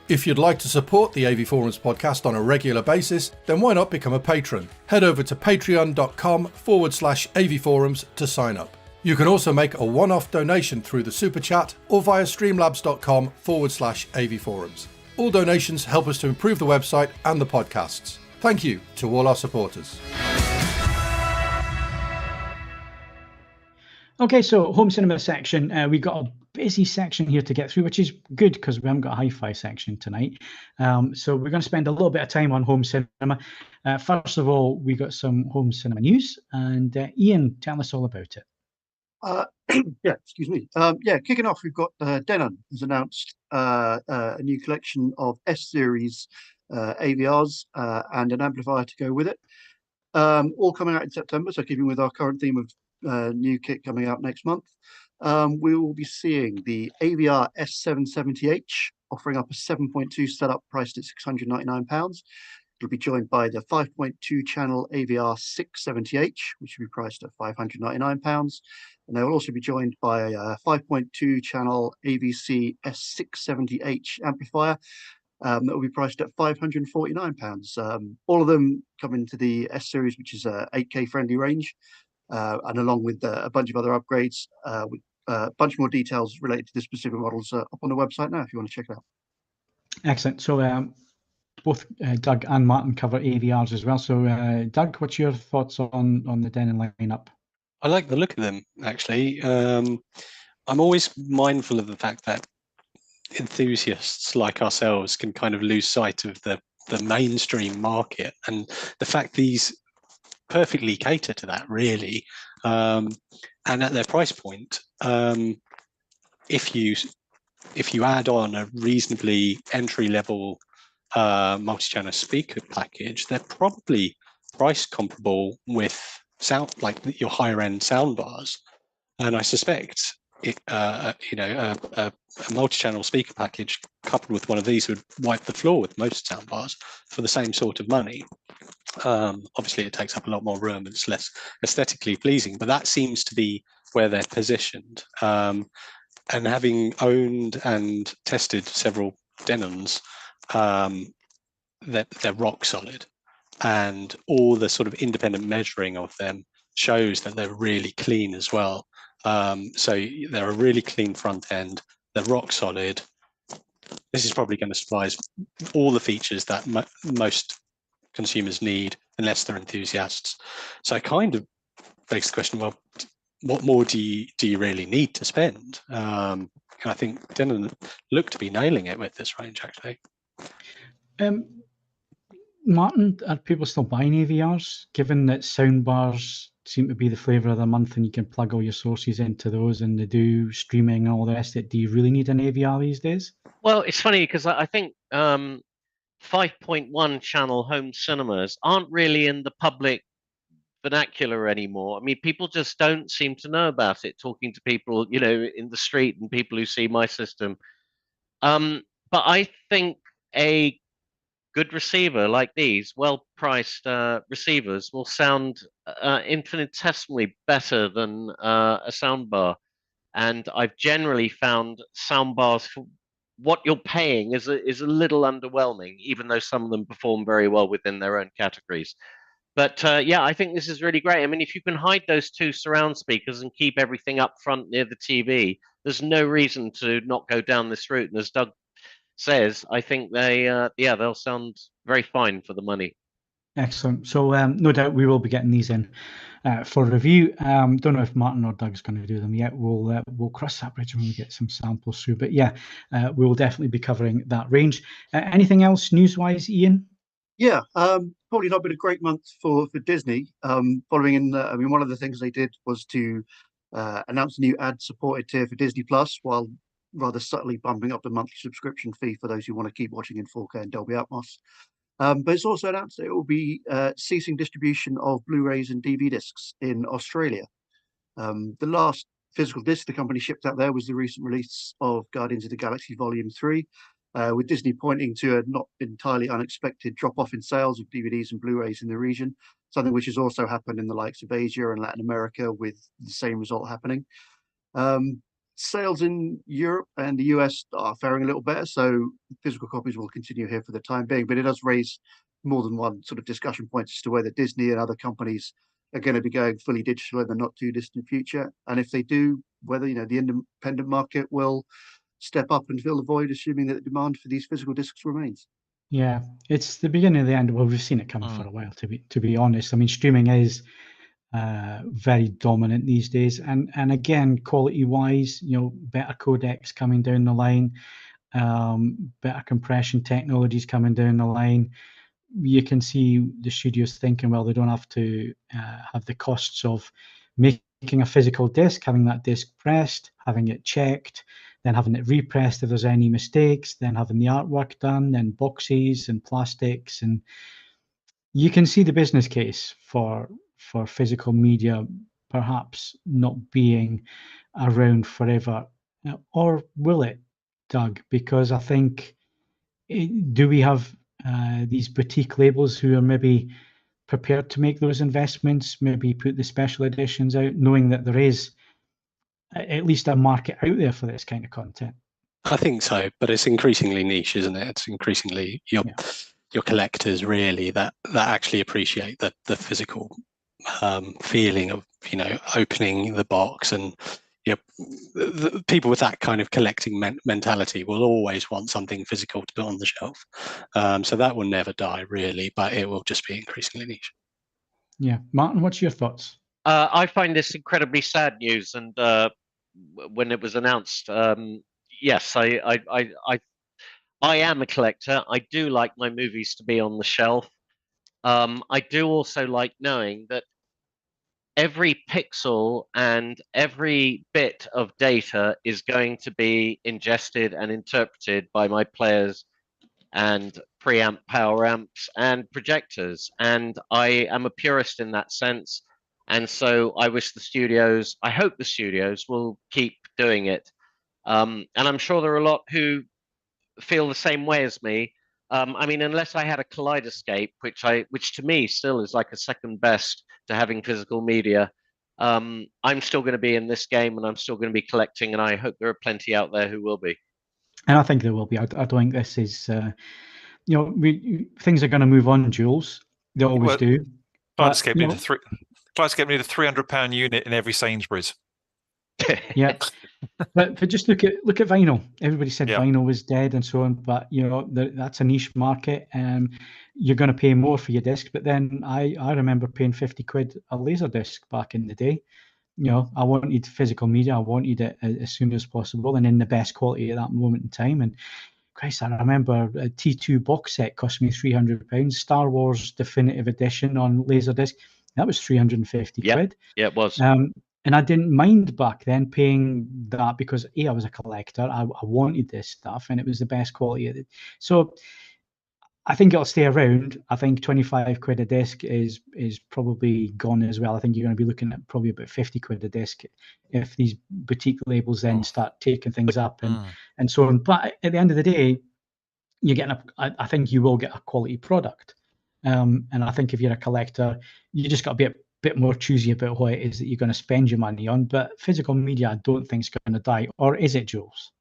If you'd like to support the AV Forums podcast on a regular basis, then why not become a patron? Head over to patreon.com/AV Forums to sign up. You can also make a one-off donation through the Super Chat or via streamlabs.com/AV Forums. All donations help us to improve the website and the podcasts. Thank you to all our supporters. Okay, so home cinema section. We've got a busy section here to get through, which is good because we haven't got a hi-fi section tonight. So we're going to spend a little bit of time on home cinema. First of all, we got some home cinema news, and Ian, tell us all about it.
Excuse me. Kicking off, we've got Denon has announced a new collection of S-series AVRs and an amplifier to go with it. All coming out in September, so keeping with our current theme of new kit coming out next month. We will be seeing the AVR S770H offering up a 7.2 setup priced at £699. It'll be joined by the 5.2 channel AVR 670H, which will be priced at £599. And they will also be joined by a 5.2 channel AVC S670H amplifier that will be priced at £549. All of them come into the S series, which is a 8K friendly range. And along with a bunch of other upgrades, with a bunch more details related to the specific models up on the website now, if you want to check it out.
Excellent. So both Doug and Martin cover AVRs as well. So Doug, what's your thoughts on the Denon lineup?
I like the look of them, actually. I'm always mindful of the fact that enthusiasts like ourselves can kind of lose sight of the mainstream market, and the fact these perfectly cater to that, really, and at their price point, if you add on a reasonably entry-level multi-channel speaker package, they're probably price comparable with sound, like your higher-end sound bars. And I suspect a multi-channel speaker package coupled with one of these would wipe the floor with most sound bars for the same sort of money. Obviously it takes up a lot more room and it's less aesthetically pleasing, but that seems to be where they're positioned. And having owned and tested several Denons, they're rock solid, and all the sort of independent measuring of them shows that they're really clean as well. So they're a really clean front end, they're rock solid, this is probably going to supply all the features that most consumers need, unless they're enthusiasts. So it kind of begs the question, well, what more do you really need to spend? And I think Denon look to be nailing it with this range, actually.
Martin, are people still buying AVRs, given that soundbars seem to be the flavour of the month and you can plug all your sources into those and they do streaming and all the rest of it? Do you really need an AVR these days?
Well, it's funny because I think 5.1 channel home cinemas aren't really in the public vernacular anymore. I mean, people just don't seem to know about it, talking to people, you know, in the street and people who see my system. But I think a good receiver like these, well-priced receivers, will sound infinitesimally better than a soundbar. And I've generally found soundbars for what you're paying is a little underwhelming, even though some of them perform very well within their own categories. But yeah, I think this is really great. I mean, if you can hide those two surround speakers and keep everything up front near the TV, there's no reason to not go down this route. And as Doug says, I think they'll sound very fine for the money.
Excellent. So no doubt we will be getting these in for review. Don't know if Martin or Doug's going to do them yet. We'll cross that bridge when we get some samples through. But yeah, we will definitely be covering that range. Anything else news-wise, Ian?
Yeah, probably not been a great month for Disney. Following in, I mean, one of the things they did was to announce a new ad-supported tier for Disney Plus, while rather subtly bumping up the monthly subscription fee for those who want to keep watching in 4K and Dolby Atmos. But it's also announced that it will be ceasing distribution of Blu-rays and DVD discs in Australia. The last physical disc the company shipped out there was the recent release of Guardians of the Galaxy Volume 3, with Disney pointing to a not entirely unexpected drop-off in sales of DVDs and Blu-rays in the region, something which has also happened in the likes of Asia and Latin America, with the same result happening. Sales in Europe and the US are faring a little better, so physical copies will continue here for the time being, but it does raise more than one sort of discussion point as to whether Disney and other companies are going to be going fully digital in the not too distant future. And if they do, whether, you know, the independent market will step up and fill the void, assuming that the demand for these physical discs remains.
Yeah, it's the beginning of the end. Well, we've seen it coming for a while, to be honest. I mean, streaming is very dominant these days, and again, quality wise, you know, better codecs coming down the line, better compression technologies coming down the line. You can see the studios thinking, well, they don't have to have the costs of making a physical disc, having that disc pressed, having it checked, then having it repressed if there's any mistakes, then having the artwork done, then boxes and plastics, and you can see the business case for physical media perhaps not being around forever. Or will it, Doug? Because I think, do we have these boutique labels who are maybe prepared to make those investments, maybe put the special editions out, knowing that there is at least a market out there for this kind of content?
I think so, but it's increasingly niche, isn't it? It's increasingly your collectors really that actually appreciate the physical feeling of, you know, opening the box, and you know, the people with that kind of collecting mentality will always want something physical to put on the shelf. So that will never die really, but it will just be increasingly niche.
Yeah, Martin, what's your thoughts?
I find this incredibly sad news, and when it was announced, yes, I am a collector. I do like my movies to be on the shelf. I do also like knowing that every pixel and every bit of data is going to be ingested and interpreted by my players and preamp power amps and projectors. And I am a purist in that sense. And so I hope the studios will keep doing it. And I'm sure there are a lot who feel the same way as me. I mean, unless I had a kaleidoscope, which to me still is like a second best to having physical media, I'm still going to be in this game, and I'm still going to be collecting, and I hope there are plenty out there who will be.
And I think there will be. I don't think this is, you know, things are going to move on, Jules. They always do.
Kaleidoscope need a £300 unit in every Sainsbury's.
Yeah, But just look at vinyl. Everybody said
Yeah.
vinyl was dead and so on, but you know that's a niche market, and you're going to pay more for your disc. But then I remember paying 50 quid a laser disc back in the day. You know, I wanted physical media. I wanted it as soon as possible and in the best quality at that moment in time. And Christ, I remember a T2 box set cost me £300. Star Wars Definitive Edition on Laserdisc, that was 350
Yeah.
quid.
Yeah, it was.
And I didn't mind back then paying that because A, I was a collector. I wanted this stuff, and it was the best quality of it. So I think it'll stay around. I think 25 quid a disc is probably gone as well. I think you're going to be looking at probably about 50 quid a disc if these boutique labels then start taking things up and so on. But at the end of the day, you're getting I think you will get a quality product. And I think if you're a collector, you just got to be a bit more choosy about what it is that you're going to spend your money on. But physical media, I don't think is going to die. Or is it, Jules?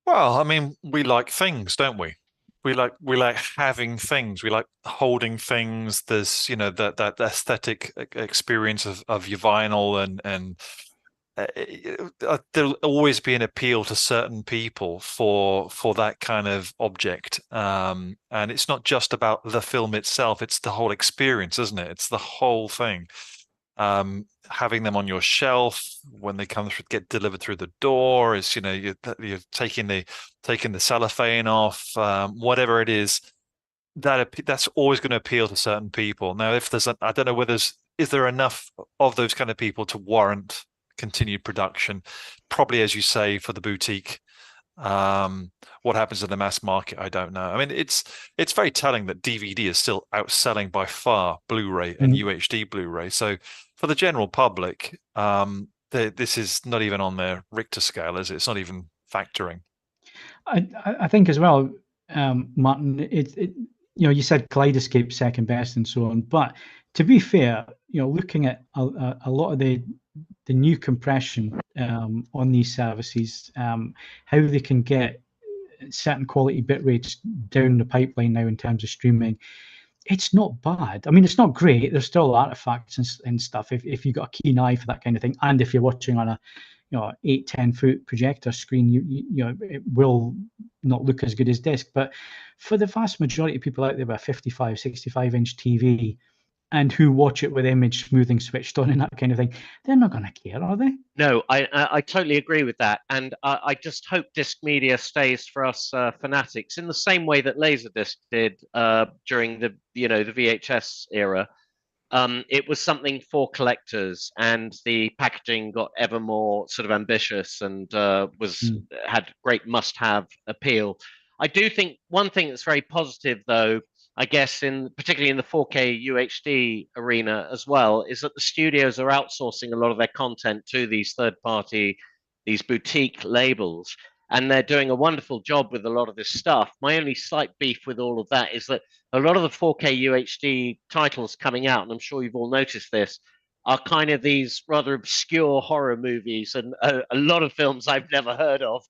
Well, I mean, we like things, don't we? We like having things. We like holding things. There's, you know, that aesthetic experience of your vinyl, and there'll always be an appeal to certain people for that kind of object. And it's not just about the film itself; it's the whole experience, isn't it? It's the whole thing. Having them on your shelf when they get delivered through the door is, you know, you're taking the cellophane off, whatever it is, that's always going to appeal to certain people. Now, if there's I don't know whether is there enough of those kind of people to warrant continued production? Probably, as you say, for the boutique. What happens in the mass market, I don't know. I mean, it's very telling that DVD is still outselling by far Blu-ray and UHD Blu-ray. So for the general public, this is not even on their Richter scale, is it? It's not even factoring.
I think as well, Martin, it you know, you said Kaleidoscape second best and so on, but to be fair, you know, looking at a lot of the new compression on these services, how they can get certain quality bit rates down the pipeline now in terms of streaming, it's not bad. I mean, it's not great. There's still artifacts and stuff if you've got a keen eye for that kind of thing, and if you're watching on a 8-10 foot projector screen, you know it will not look as good as disc. But for the vast majority of people out there with a 55, 65 inch TV and who watch it with image smoothing switched on and that kind of thing, they're not going to care, are they?
No, I totally agree with that, and I just hope disc media stays for us fanatics in the same way that Laserdisc did during the VHS era. It was something for collectors, and the packaging got ever more sort of ambitious and had great must-have appeal. I do think one thing that's very positive, though, I guess, particularly in the 4K UHD arena as well, is that the studios are outsourcing a lot of their content to these third-party, these boutique labels, and they're doing a wonderful job with a lot of this stuff. My only slight beef with all of that is that a lot of the 4K UHD titles coming out, and I'm sure you've all noticed this, are kind of these rather obscure horror movies and a lot of films I've never heard of.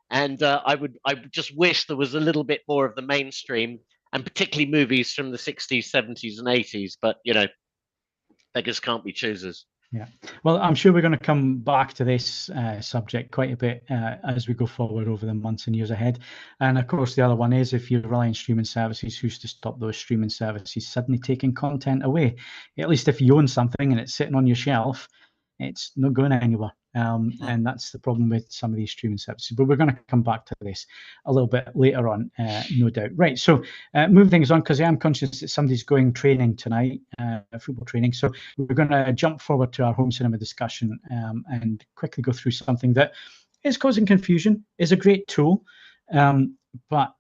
And I would just wish there was a little bit more of the mainstream, and particularly movies from the 60s, 70s, and 80s. But, you know, beggars can't be choosers.
Yeah, well, I'm sure we're going to come back to this subject quite a bit as we go forward over the months and years ahead. And of course, the other one is if you rely on streaming services, who's to stop those streaming services suddenly taking content away? At least if you own something and it's sitting on your shelf, it's not going anywhere. And that's the problem with some of these streaming services. But we're going to come back to this a little bit later on, no doubt. Right, so moving things on, because I am conscious that somebody's going training tonight, football training. So we're going to jump forward to our home cinema discussion and quickly go through something that is causing confusion, is a great tool, but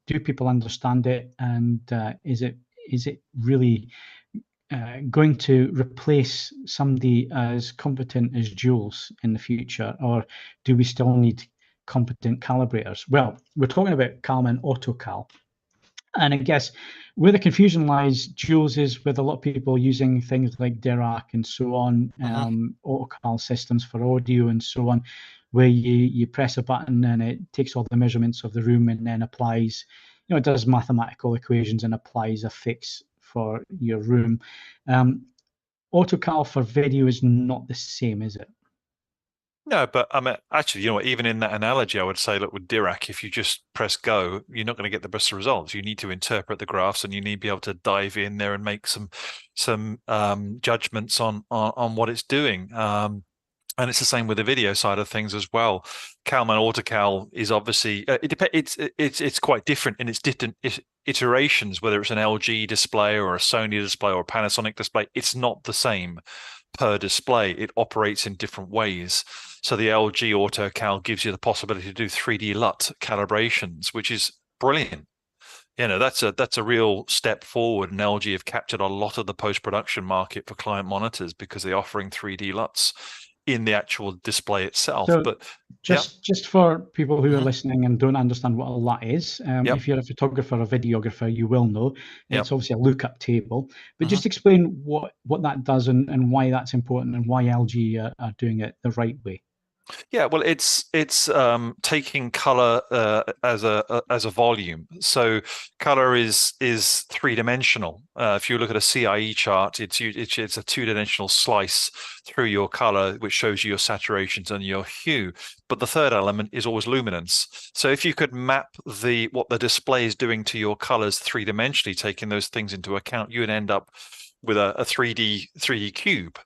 do people understand it? And is it really going to replace somebody as competent as Jules in the future, or do we still need competent calibrators? Well, we're talking about Calman Autocal. And I guess where the confusion lies, Jules, is with a lot of people using things like Dirac and so on, Autocal systems for audio and so on, where you press a button and it takes all the measurements of the room and then applies, it does mathematical equations and applies a fix for your room. Autocal for video is not the same, is it?
No, but I mean, actually, you know what, even in that analogy, I would say, look, with Dirac, if you just press go, you're not going to get the best results. You need to interpret the graphs, and you need to be able to dive in there and make some judgments on what it's doing. And it's the same with the video side of things as well. Calman Autocal is obviously it's quite different in its different iterations, whether it's an LG display or a Sony display or a Panasonic display. It's not the same per display. It operates in different ways. So the LG Autocal gives you the possibility to do 3D LUT calibrations, which is brilliant. You know, that's a real step forward, and LG have captured a lot of the post-production market for client monitors because they're offering 3D LUTs in the actual display itself.
So
but
just for people who are
Mhm.
listening and don't understand what a LUT is,
Yep.
if you're a photographer or videographer, you will know.
Yep.
It's obviously a lookup table, but just explain what that does and why that's important and why LG are doing it the right way.
Yeah, well, it's taking color as a volume. So color is three-dimensional. If you look at a CIE chart, it's a two-dimensional slice through your color, which shows you your saturations and your hue. But the third element is always luminance. So if you could map what the display is doing to your colors three-dimensionally, taking those things into account, you would end up with a 3D cube.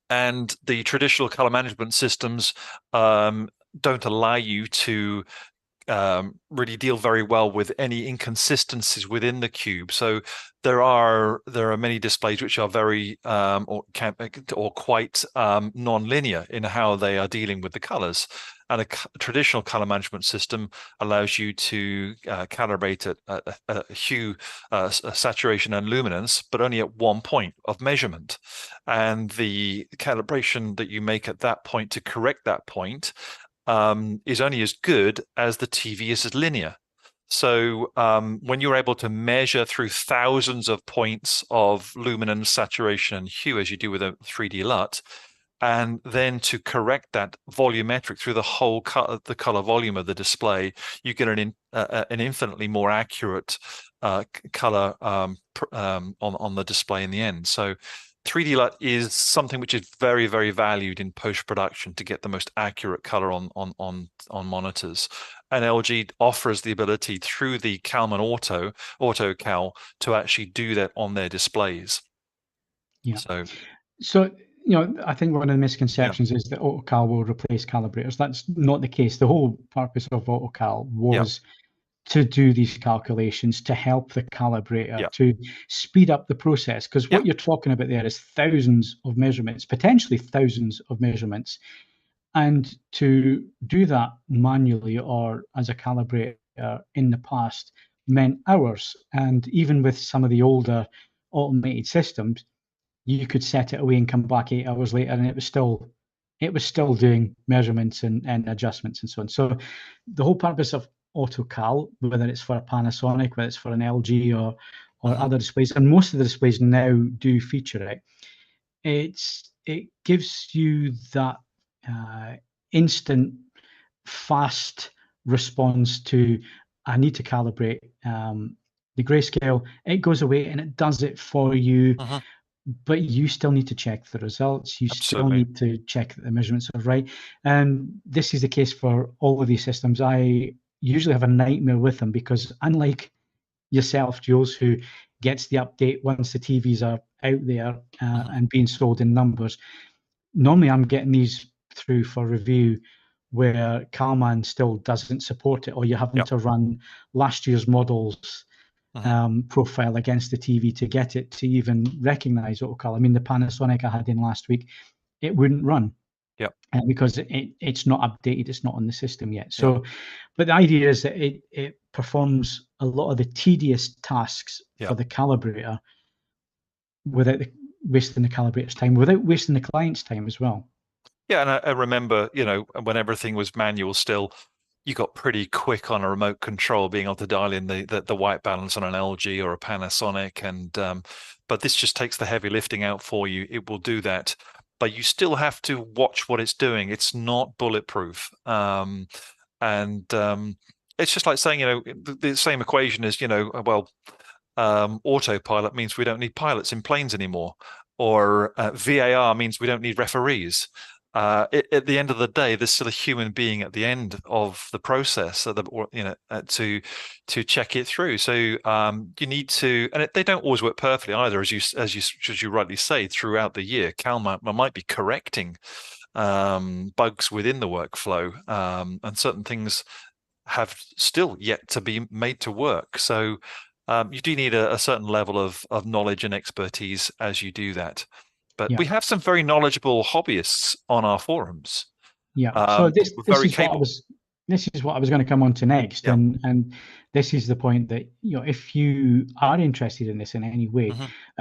And the traditional color management systems don't allow you to really deal very well with any inconsistencies within the cube. So there are many displays which are very or quite non-linear in how they are dealing with the colors. And a traditional color management system allows you to calibrate a hue, saturation, and luminance, but only at one point of measurement. And the calibration that you make at that point to correct that point is only as good as the TV is linear. So when you're able to measure through thousands of points of luminance, saturation, and hue, as you do with a 3D LUT, and then to correct that volumetric through the whole the color volume of the display, you get an infinitely more accurate color on the display in the end. So 3D LUT is something which is very, very valued in post-production to get the most accurate color on monitors. And LG offers the ability through the Calman Autocal to actually do that on their displays.
Yeah.
So
you know, I think one of the misconceptions is that Autocal will replace calibrators. That's not the case. The whole purpose of Autocal was to do these calculations, to help the calibrator, to speed up the process. Because what you're talking about there is thousands of measurements, potentially thousands of measurements. And to do that manually or as a calibrator in the past meant hours. And even with some of the older automated systems, you could set it away and come back 8 hours later, and it was still doing measurements and adjustments and so on. So the whole purpose of Autocal, whether it's for a Panasonic, whether it's for an LG or other displays, and most of the displays now do feature it, it gives you that instant, fast response to, I need to calibrate the grayscale. It goes away and it does it for you. But you still need to check the results. You still need to check that the measurements are right. And this is the case for all of these systems. I usually have a nightmare with them because, unlike yourself, Jules, who gets the update once the TVs are out there and being sold in numbers, normally I'm getting these through for review where Calman still doesn't support it, or you're having to run last year's models profile against the TV to get it to even recognize Autocal. I mean, the Panasonic I had in last week, it wouldn't run because it's not updated, it's not on the system yet. So, but the idea is that it performs a lot of the tedious tasks for the calibrator without wasting the calibrator's time, without wasting the client's time as well.
Yeah, and I remember, you know, when everything was manual still, you got pretty quick on a remote control, being able to dial in the white balance on an LG or a Panasonic, and but this just takes the heavy lifting out for you. It will do that, but you still have to watch what it's doing. It's not bulletproof, and it's just like saying, you know, the same equation is, you know, well, autopilot means we don't need pilots in planes anymore, or VAR means we don't need referees. at the end of the day, there's still a human being at the end of the process, to check it through. So you need to, and they don't always work perfectly either, as you rightly say. Throughout the year, Calman might be correcting bugs within the workflow, and certain things have still yet to be made to work. So you do need a certain level of knowledge and expertise as you do that. But we have some very knowledgeable hobbyists on our forums.
Yeah. So this
very
is
capable.
this is what I was going to come on to next, and this is the point that, if you are interested in this in any way,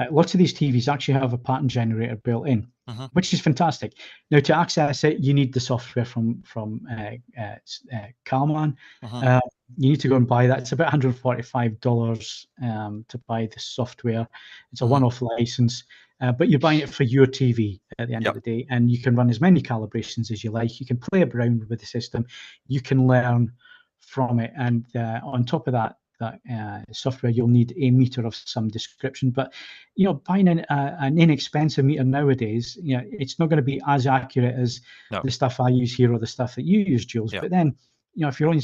lots of these TVs actually have a pattern generator built in, which is fantastic. Now, to access it, you need the software from Calman. You need to go and buy that. It's about $145 to buy the software. It's a one-off license. But you're buying it for your TV at the end of the day, and you can run as many calibrations as you like. You can play around with the system. You can learn from it. And on top of that software, you'll need a meter of some description. But, buying an inexpensive meter nowadays, it's not going to be as accurate as the stuff I use here or the stuff that you use, Jules. But then, if you're only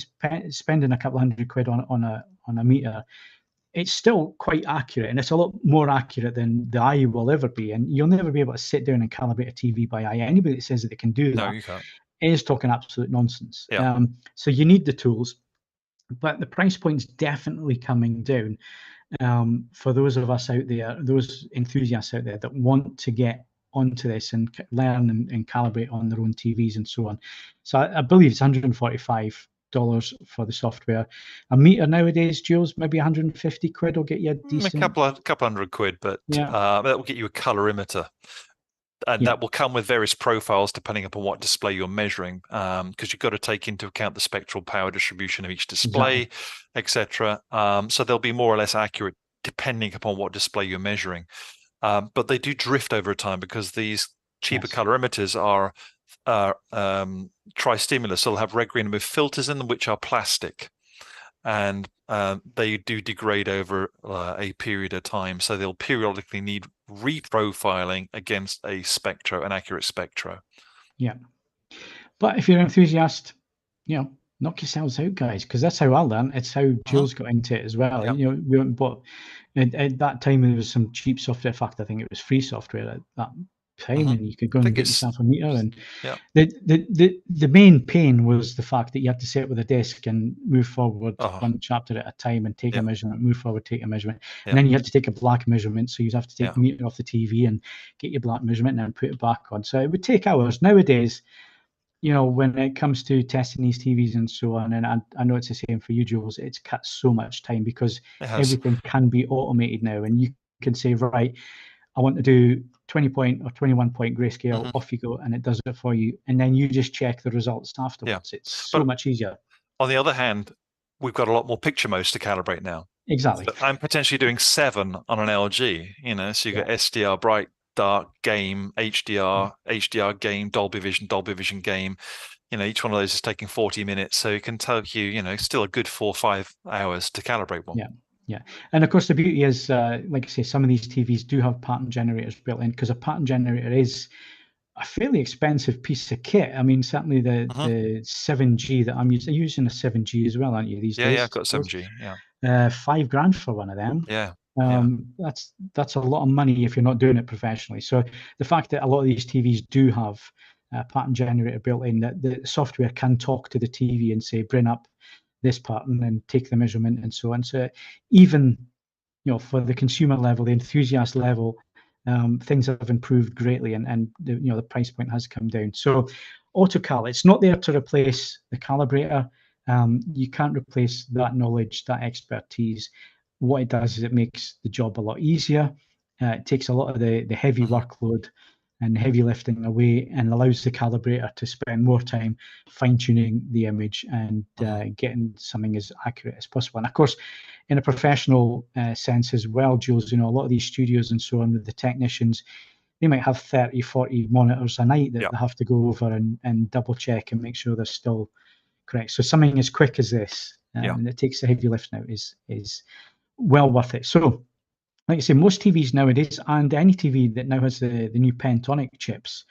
spending a couple £100 on a meter, it's still quite accurate, and it's a lot more accurate than the eye will ever be. And you'll never be able to sit down and calibrate a TV by eye. Anybody that says that they can do that
you can't.
Is talking absolute nonsense. So you need the tools, but the price point's definitely coming down for those of us out there, those enthusiasts out there that want to get onto this and learn and calibrate on their own TVs and so on. So I believe it's $145 for the software. A meter nowadays, Jules, maybe £150 will get you a decent,
a couple £100, but that will get you a colorimeter, and that will come with various profiles depending upon what display you're measuring, because you've got to take into account the spectral power distribution of each display, etc. So they'll be more or less accurate depending upon what display you're measuring, but they do drift over time because these cheaper colorimeters are tri-stimulus, so they'll have red, green, and blue filters in them, which are plastic, and they do degrade over a period of time. So they'll periodically need reprofiling against an accurate spectro. Yeah.
But if you're an enthusiast, knock yourselves out, guys, because that's how I learned. It's how Jules got into it as well. We went and bought, at that time there was some cheap software. In fact, I think it was free software at that time, and you could go and get yourself a meter. And the main pain was the fact that you had to sit with a disc and move forward one chapter at a time and take a measurement, move forward, take a measurement, and then you had to take a black measurement, so you'd have to take the meter off the TV and get your black measurement and then put it back on. So it would take hours. Nowadays, when it comes to testing these TVs and so on, and I know it's the same for you, Jules, it's cut so much time because everything can be automated now, and you can say, right, I want to do 20-point or 21-point grayscale, off you go, and it does it for you. And then you just check the results afterwards. It's so much easier.
On the other hand, we've got a lot more picture modes to calibrate now.
Exactly.
So I'm potentially doing 7 on an LG, so you've got SDR, bright, dark, game, HDR, HDR game, Dolby Vision game. Each one of those is taking 40 minutes. So it can take you, still a good 4 or 5 hours to calibrate one.
Yeah, and of course the beauty is, like I say, some of these TVs do have pattern generators built in, because a pattern generator is a fairly expensive piece of kit. I mean, certainly the 7G that I'm using, you're using a 7G as well, aren't you, these days?
Yeah, I've got 7G. Yeah,
$5,000 for one of them. That's a lot of money if you're not doing it professionally. So the fact that a lot of these TVs do have a pattern generator built in, that the software can talk to the TV and say, bring up this pattern and take the measurement and so on. So even, for the consumer level, the enthusiast level, things have improved greatly, and the price point has come down. So Autocal, it's not there to replace the calibrator. You can't replace that knowledge, that expertise. What it does is it makes the job a lot easier. It takes a lot of the heavy workload and heavy lifting away, and allows the calibrator to spend more time fine-tuning the image and getting something as accurate as possible. And of course, in a professional sense as well, Jules, a lot of these studios and so on, with the technicians, they might have 30, 40 monitors a night that they have to go over and double check and make sure they're still correct. So something as quick as this, and it takes the heavy lift now, is well worth it. So, like I say, most TVs nowadays, and any TV that now has the new Panasonic chips,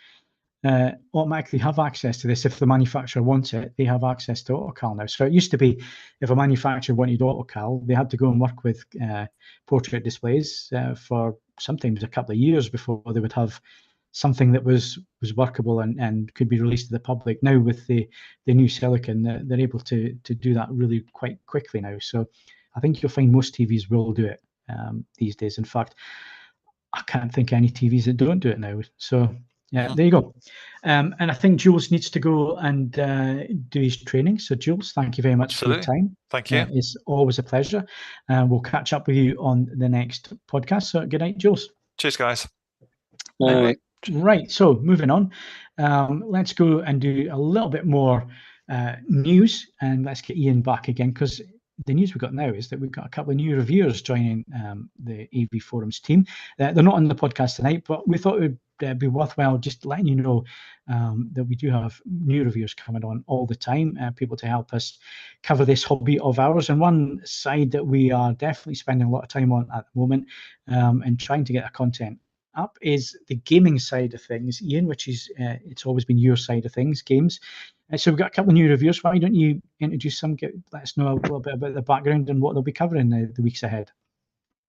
automatically have access to this. If the manufacturer wants it, they have access to Autocal now. So it used to be, if a manufacturer wanted Autocal, they had to go and work with portrait displays for sometimes a couple of years before they would have something that was workable and could be released to the public. Now with the new silicon, they're able to do that really quite quickly now. So I think you'll find most TVs will do it these days. In fact, I can't think of any TVs that don't do it now. So yeah, there you go. And I think Jules needs to go and do his training. So Jules, thank you very much for your time.
Thank you.
It's always a pleasure. We'll catch up with you on the next podcast. So good night, Jules.
Cheers, guys.
Right, so moving on, let's go and do a little bit more news, and let's get Ian back again, because the news we've got now is that we've got a couple of new reviewers joining the AV Forums team. They're not on the podcast tonight, but we thought it would be worthwhile just letting you know that we do have new reviewers coming on all the time, people to help us cover this hobby of ours. And one side that we are definitely spending a lot of time on at the moment and trying to get our content up is the gaming side of things, Ian, which is it's always been your side of things, games. So we've got a couple of new reviewers. Why don't you introduce them, let us know a little bit about the background and what they'll be covering the weeks ahead.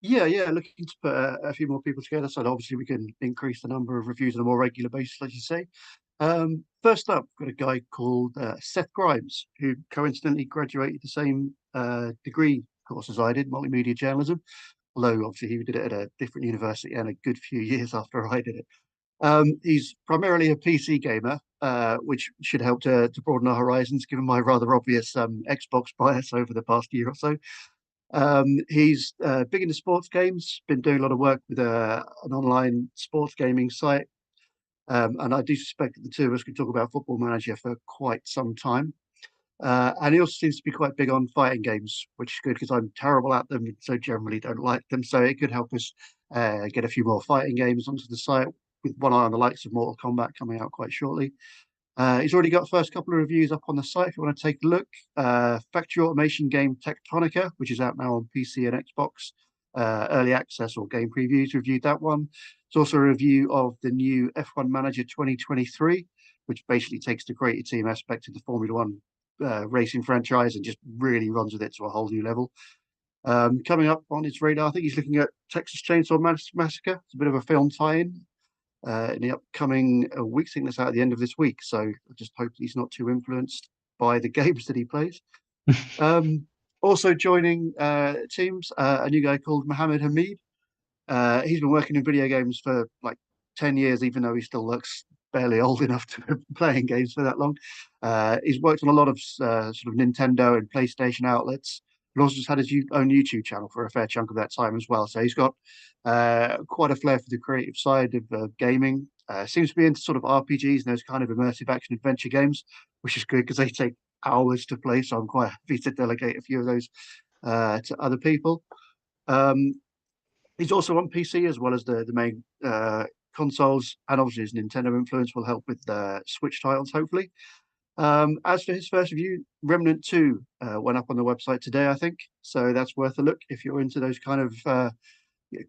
Yeah, looking to put a few more people together, so that obviously we can increase the number of reviews on a more regular basis, as you say. First up, we've got a guy called Seth Grimes, who coincidentally graduated the same degree course as I did, multimedia journalism, although obviously he did it at a different university and a good few years after I did it. He's primarily a PC gamer, which should help to broaden our horizons, given my rather obvious Xbox bias over the past year or so. He's big into sports games, been doing a lot of work with an online sports gaming site. And I do suspect that the two of us could talk about Football Manager for quite some time. And he also seems to be quite big on fighting games, which is good because I'm terrible at them, so generally don't like them. So it could help us get a few more fighting games onto the site, with one eye on the likes of Mortal Kombat coming out quite shortly. He's already got first couple of reviews up on the site if you want to take a look. Factory automation game Tectonica, which is out now on PC and Xbox, early access or game previews, reviewed that one. It's also a review of the new F1 Manager 2023, which basically takes the creative team aspect of the Formula One racing franchise and just really runs with it to a whole new level. Coming up on his radar, I think he's looking at Texas Chainsaw Massacre. It's a bit of a film tie-in in the upcoming week. I think that's out at the end of this week. So I just hope he's not too influenced by the games that he plays. Also joining teams, a new guy called Mohammed Hamid. He's been working in video games for like 10 years, even though he still looks barely old enough to be playing games for that long. He's worked on a lot of sort of Nintendo and PlayStation outlets, but also just had his own YouTube channel for a fair chunk of that time as well. So he's got quite a flair for the creative side of gaming. Seems to be into sort of RPGs and those kind of immersive action adventure games, which is good because they take hours to play. So I'm quite happy to delegate a few of those to other people. He's also on PC as well as the main consoles, and obviously his Nintendo influence will help with Switch titles, hopefully. As for his first review, Remnant 2 went up on the website today, I think. So that's worth a look if you're into those kind of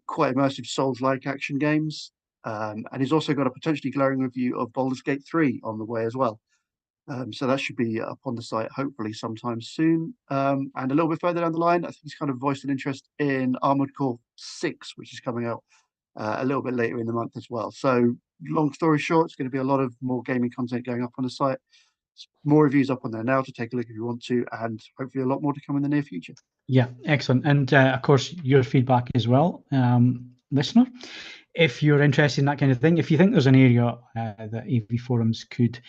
quite immersive Souls-like action games. And he's also got a potentially glowing review of Baldur's Gate 3 on the way as well. So that should be up on the site hopefully sometime soon. And a little bit further down the line, I think he's kind of voiced an interest in Armored Core 6, which is coming out a little bit later in the month as well. So long story short, it's going to be a lot of more gaming content going up on the site. More reviews up on there now to take a look if you want to, and hopefully a lot more to come in the near future.
Yeah, excellent. And of course, your feedback as well, listener. If you're interested in that kind of thing, if you think there's an area that AV Forums could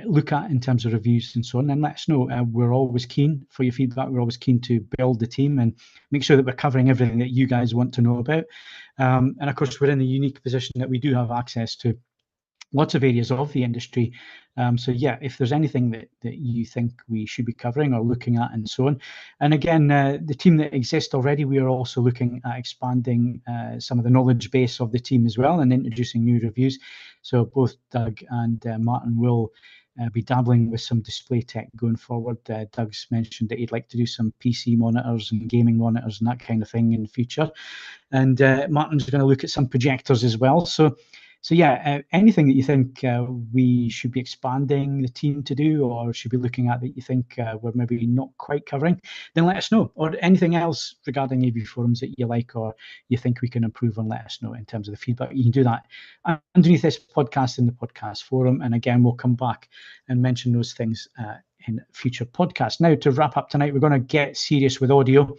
look at in terms of reviews and so on, then let us know. We're always keen for your feedback. We're always keen to build the team and make sure that we're covering everything that you guys want to know about. And of course, we're in the unique position that we do have access to lots of areas of the industry. So yeah, if there's anything that you think we should be covering or looking at and so on. And again, the team that exists already, we are also looking at expanding some of the knowledge base of the team as well and introducing new reviews. So both Doug and Martin will be dabbling with some display tech going forward. Doug's mentioned that he'd like to do some PC monitors and gaming monitors and that kind of thing in the future. And Martin's going to look at some projectors as well. So So yeah, anything that you think we should be expanding the team to do, or should be looking at that you think we're maybe not quite covering, then let us know. Or anything else regarding AV forums that you like or you think we can improve on, let us know in terms of the feedback. You can do that underneath this podcast in the podcast forum. And again, we'll come back and mention those things in future podcasts. Now, to wrap up tonight, we're going to get serious with audio.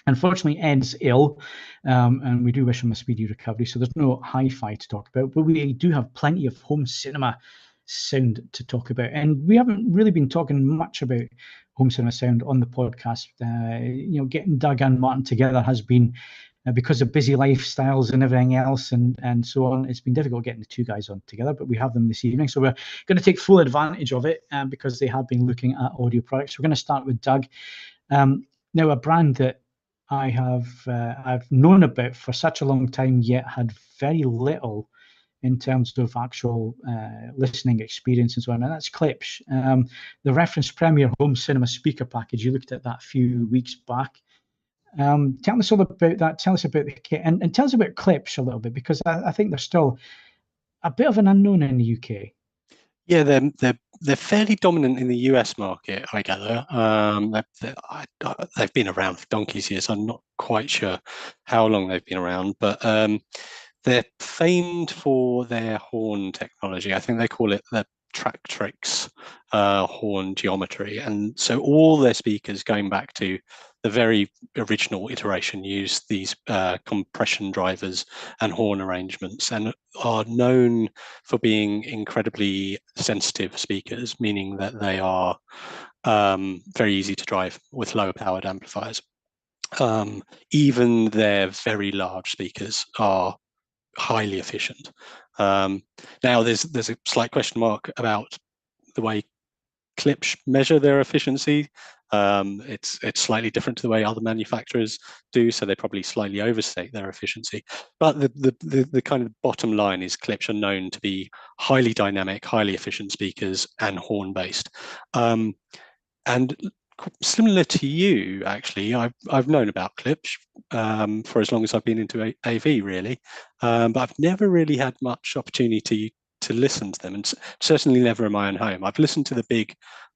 Unfortunately, Ed's ill, and we do wish him a speedy recovery, so there's no hi-fi to talk about, but we do have plenty of home cinema sound to talk about. And we haven't really been talking much about home cinema sound on the podcast. Getting Doug and Martin together has been, because of busy lifestyles and everything else and so on, it's been difficult getting the two guys on together, but we have them this evening. So we're going to take full advantage of it because they have been looking at audio products. We're going to start with Doug. Now, a brand that I've known about for such a long time, yet had very little in terms of actual listening experience and so on, and that's Klipsch. The Reference Premier Home Cinema Speaker Package, you looked at that a few weeks back. Tell us all about that, tell us about the kit, and tell us about Klipsch a little bit, because I think they're still a bit of an unknown in the UK.
Yeah, they're fairly dominant in the US market, I gather. They've been around for donkey's years. I'm not quite sure how long they've been around, but they're famed for their horn technology. I think they call it the Tractrix horn geometry, and so all their speakers, going back to the very original iteration, use these compression drivers and horn arrangements, and are known for being incredibly sensitive speakers, meaning that they are very easy to drive with lower powered amplifiers. Even their very large speakers are highly efficient. Now there's a slight question mark about the way Klipsch measure their efficiency. It's slightly different to the way other manufacturers do, so they probably slightly overstate their efficiency. But the kind of bottom line is Klipsch are known to be highly dynamic, highly efficient speakers and horn based. And similar to you, actually, I've known about Klipsch for as long as I've been into AV, really, but I've never really had much opportunity to listen to them, and certainly never in my own home. I've listened to the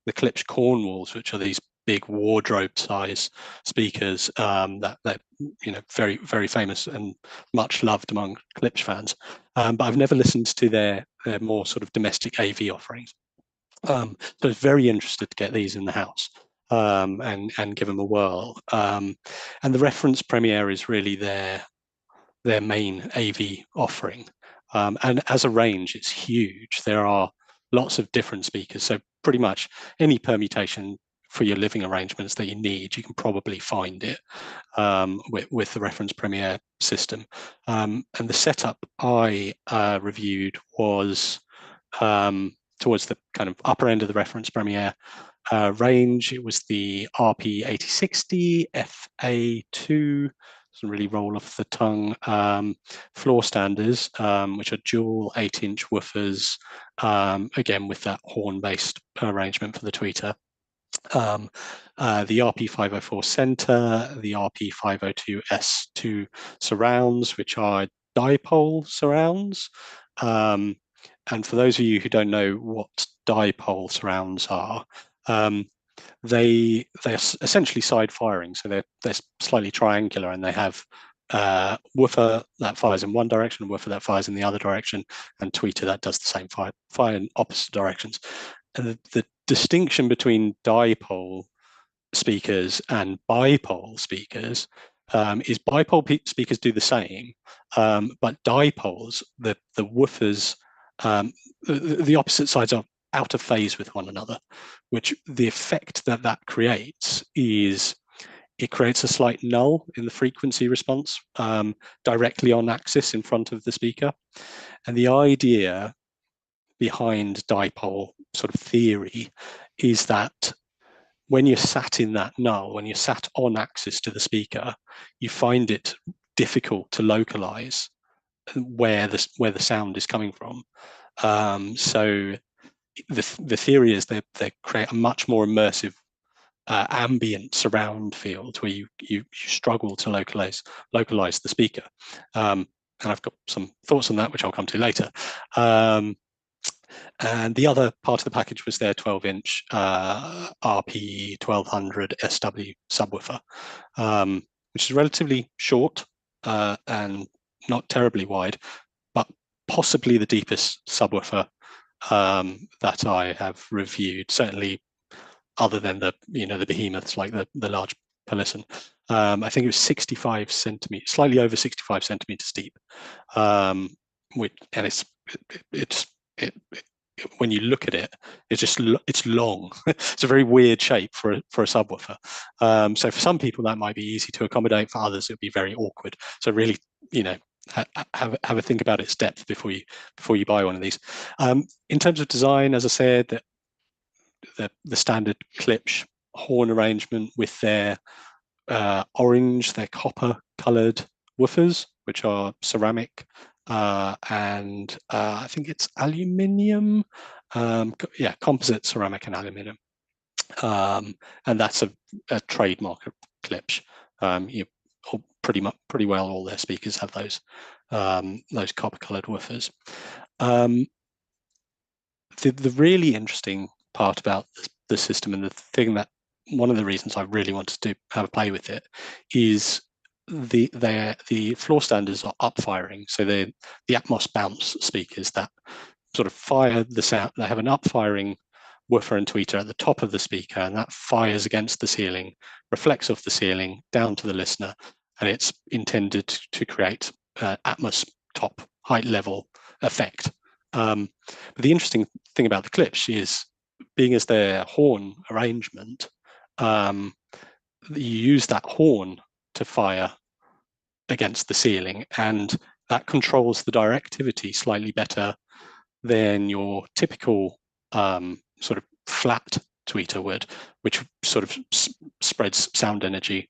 Klipsch Cornwalls, which are these big wardrobe-size speakers that very, very famous and much loved among Klipsch fans. But I've never listened to their more sort of domestic AV offerings. So I was very interested to get these in the house and give them a whirl. And the Reference Premier is really their main AV offering. And as a range, it's huge. There are lots of different speakers. So pretty much any permutation for your living arrangements that you need, you can probably find it with the Reference Premier system. And the setup I reviewed was towards the kind of upper end of the Reference Premier range. It was the RP8060 FA2, doesn't really roll off the tongue, floor standers, which are dual 8-inch woofers, again with that horn-based arrangement for the tweeter. The RP504 center, the RP502 S2 surrounds, which are dipole surrounds. And for those of you who don't know what dipole surrounds are, they're essentially side firing, so they're slightly triangular, and they have woofer that fires in one direction, woofer that fires in the other direction, and tweeter that does the same, fire in opposite directions. And the distinction between dipole speakers and bipole speakers is bipole speakers do the same, but dipoles, the woofers, the opposite sides are out of phase with one another, which the effect that creates is it creates a slight null in the frequency response directly on axis in front of the speaker. And the idea behind dipole sort of theory is that when you're sat in that null, when you're sat on axis to the speaker, you find it difficult to localize where the sound is coming from. So the theory is they create a much more immersive ambient surround field where you struggle to localize the speaker. I've got some thoughts on that, which I'll come to later. And the other part of the package was their 12-inch RP 1200 SW subwoofer, which is relatively short and not terribly wide, but possibly the deepest subwoofer that I have reviewed, certainly other than the behemoths like the large Panasonic. I think it was 65 centimeters, slightly over 65 centimeters deep, and when you look at it, it's long. It's a very weird shape for a subwoofer. So for some people that might be easy to accommodate. For others, it would be very awkward. So really, have a think about its depth before you buy one of these. In terms of design, as I said, the standard Klipsch horn arrangement with their orange, their copper-coloured woofers, which are ceramic. And I think it's aluminium, composite ceramic and aluminium, and that's a trademark of Klipsch. Pretty well all their speakers have those copper-coloured woofers. The really interesting part about the system, and the thing that one of the reasons I really wanted to have a play with it, is the floor standards are up firing. So the Atmos bounce speakers that sort of fire the sound, they have an up firing woofer and tweeter at the top of the speaker, and that fires against the ceiling, reflects off the ceiling down to the listener, and it's intended to create Atmos top height level effect. But the interesting thing about the Klipsch is, being as their horn arrangement, you use that horn to fire against the ceiling, and that controls the directivity slightly better than your typical sort of flat tweeter would, which sort of spreads sound energy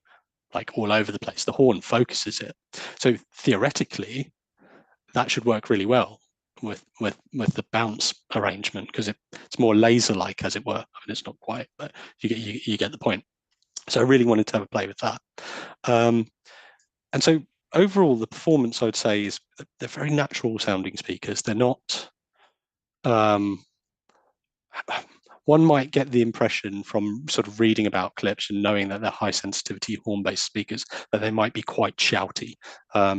like all over the place. The horn focuses it. So theoretically, that should work really well with the bounce arrangement, because it's more laser-like, as it were. I mean, it's not quite, but you get the point. So I really wanted to have a play with that. And so overall, the performance, I would say, is they're very natural sounding speakers. They're not, one might get the impression from sort of reading about Klipsch and knowing that they're high sensitivity horn-based speakers, that they might be quite shouty,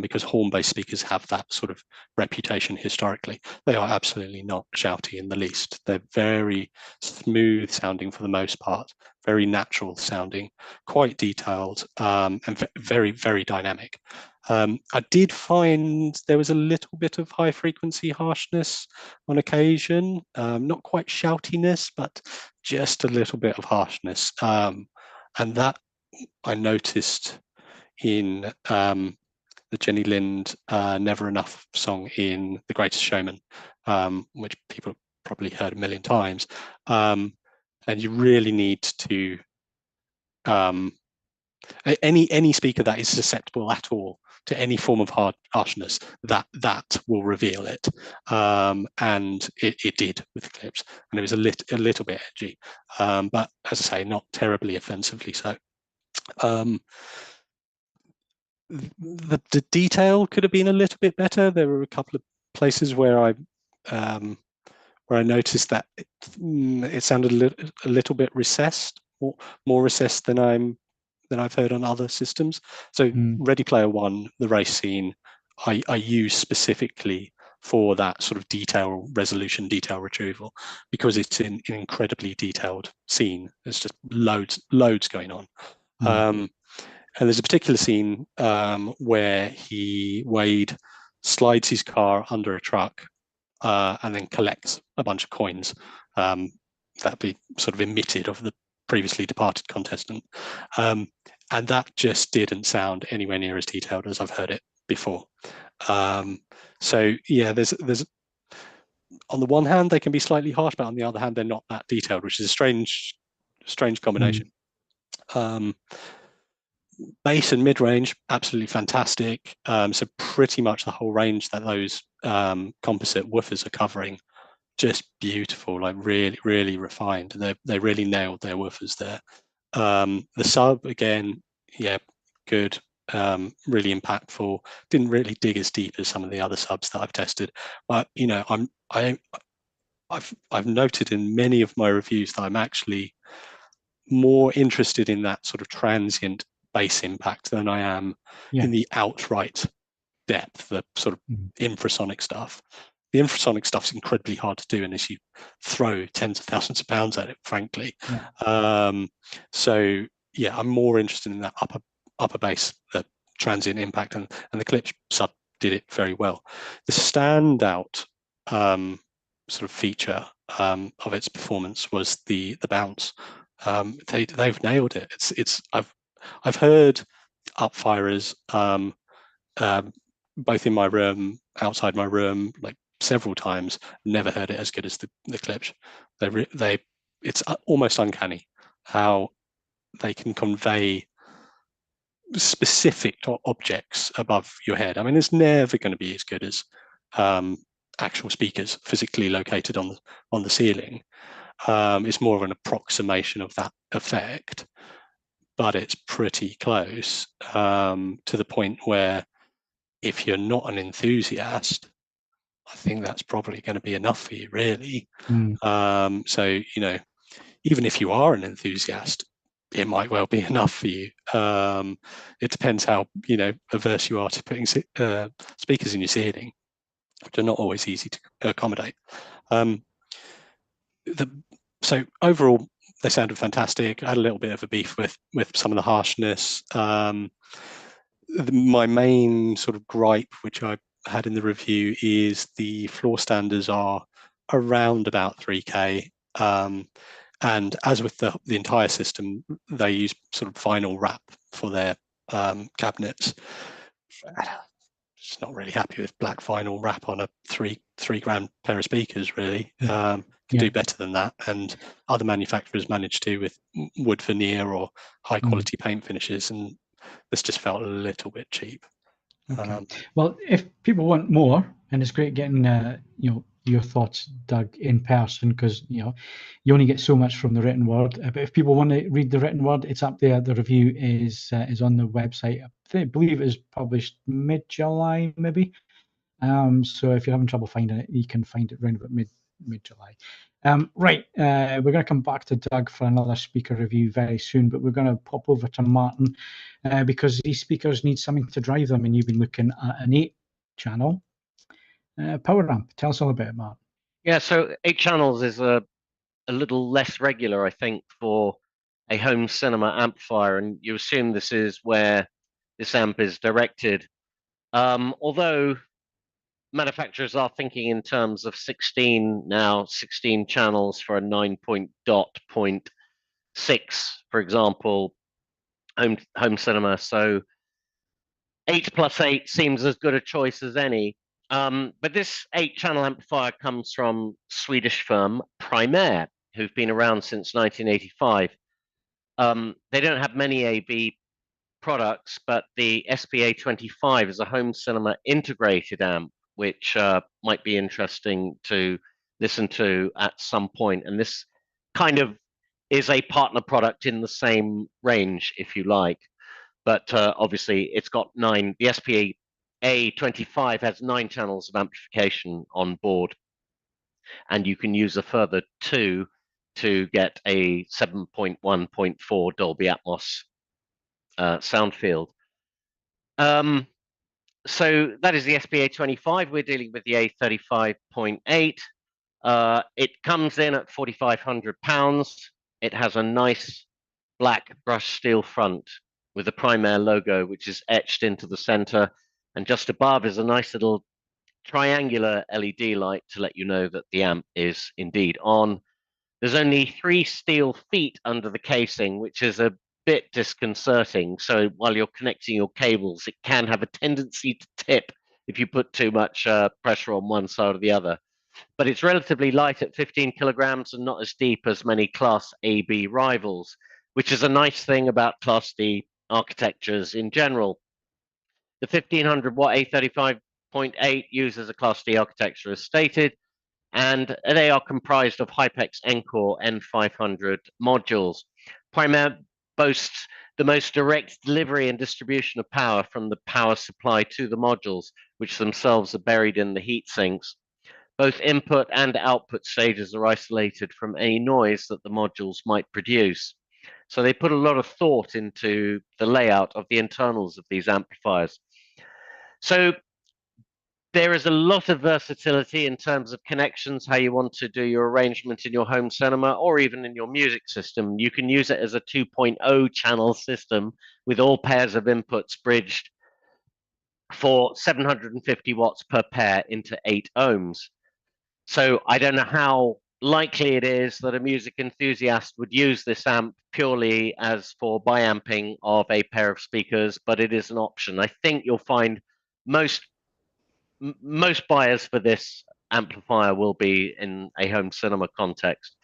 because horn-based speakers have that sort of reputation historically. They are absolutely not shouty in the least. They're very smooth sounding for the most part, very natural sounding, quite detailed, and very, very dynamic. I did find there was a little bit of high frequency harshness on occasion, not quite shoutiness, but just a little bit of harshness. And that I noticed in the Jenny Lind Never Enough song in The Greatest Showman, which people have probably heard a million times. And you really need to, any speaker that is susceptible at all to any form of harshness, that will reveal it, and it did with Klipsch, and it was a little bit edgy, but as I say, not terribly offensively so. The detail could have been a little bit better. There were a couple of places where I noticed that it sounded a little bit recessed, more recessed than I've heard on other systems. So Ready Player One, the race scene, I use specifically for that sort of detail resolution, detail retrieval, because it's an incredibly detailed scene. There's just loads going on. And there's a particular scene where Wade slides his car under a truck and then collects a bunch of coins that be sort of emitted of the previously departed contestant, and that just didn't sound anywhere near as detailed as I've heard it before. So yeah, there's on the one hand they can be slightly harsh, but on the other hand they're not that detailed, which is a strange combination. Bass and mid-range, absolutely fantastic. So pretty much the whole range that those composite woofers are covering, just beautiful, like really refined. They really nailed their woofers there. The sub, again, yeah, good. really impactful. Didn't really dig as deep as some of the other subs that I've tested, but you know, I've noted in many of my reviews that I'm actually more interested in that sort of transient bass impact than I am in the outright depth, the sort of infrasonic stuff. The infrasonic stuff's incredibly hard to do unless you throw tens of thousands of pounds at it, frankly. So yeah, I'm more interested in that upper bass, the transient impact, and the Klipsch sub did it very well. The standout sort of feature of its performance was the bounce. They've nailed it. I've heard upfirers both in my room, outside my room, like several times. Never heard it as good as the Klipsch. It's almost uncanny how they can convey specific objects above your head. I mean, it's never going to be as good as actual speakers physically located on the ceiling. It's more of an approximation of that effect, but it's pretty close, to the point where if you're not an enthusiast, I think that's probably going to be enough for you, really. So, you know, even if you are an enthusiast, it might well be enough for you. It depends how, you know, averse you are to putting speakers in your ceiling, which are not always easy to accommodate. So overall, they sounded fantastic. I had a little bit of a beef with some of the harshness. My main sort of gripe, which I had in the review, is the floor standards are around about 3K. And as with the entire system, they use sort of vinyl wrap for their cabinets. Just not really happy with black vinyl wrap on a three grand pair of speakers, really. Can do better than that, and other manufacturers manage to with wood veneer or high quality paint finishes, and this just felt a little bit cheap.
Well, if people want more, and it's great getting you know, your thoughts, Doug, in person, because you know you only get so much from the written word. But if people want to read the written word, it's up there. The review is on the website. I believe it is published mid-July, maybe. So if you're having trouble finding it, you can find it around about mid-July. Right, we're going to come back to Doug for another speaker review very soon, but we're going to pop over to Martin because these speakers need something to drive them, and you've been looking at an 8-channel power amp. Tell us all about it, Martin.
Yeah, so 8 channels is a little less regular, I think, for a home cinema amplifier, and you assume this is where this amp is directed. Although manufacturers are thinking in terms of 16 channels for a 9.6, for example, home cinema. So 8+8 seems as good a choice as any. But this 8-channel amplifier comes from Swedish firm Primare, who've been around since 1985. They don't have many AV products, but the SPA25 is a home cinema integrated amp, which might be interesting to listen to at some point. And this kind of is a partner product in the same range, if you like. But obviously, it's got 9. The SPA25 has 9 channels of amplification on board, and you can use a further 2 to get a 7.1.4 Dolby Atmos sound field. So that is the SPA25. We're dealing with the A35.8. It comes in at £4,500. It has a nice black brushed steel front with the Primare logo, which is etched into the center. And just above is a nice little triangular LED light to let you know that the amp is indeed on. There's only 3 steel feet under the casing, which is a bit disconcerting. So while you're connecting your cables, it can have a tendency to tip if you put too much pressure on one side or the other. But it's relatively light at 15 kilograms and not as deep as many Class AB rivals, which is a nice thing about Class D architectures in general. The 1500 watt A35.8 uses a Class D architecture as stated, and they are comprised of Hypex Encore N500 modules. Primare boasts the most direct delivery and distribution of power from the power supply to the modules, which themselves are buried in the heat sinks. Both input and output stages are isolated from any noise that the modules might produce. So they put a lot of thought into the layout of the internals of these amplifiers. So there is a lot of versatility in terms of connections, how you want to do your arrangement in your home cinema or even in your music system. You can use it as a 2.0 channel system with all pairs of inputs bridged for 750 watts per pair into 8 ohms. So I don't know how likely it is that a music enthusiast would use this amp purely as for biamping of a pair of speakers, but it is an option. I think you'll find most buyers for this amplifier will be in a home cinema context.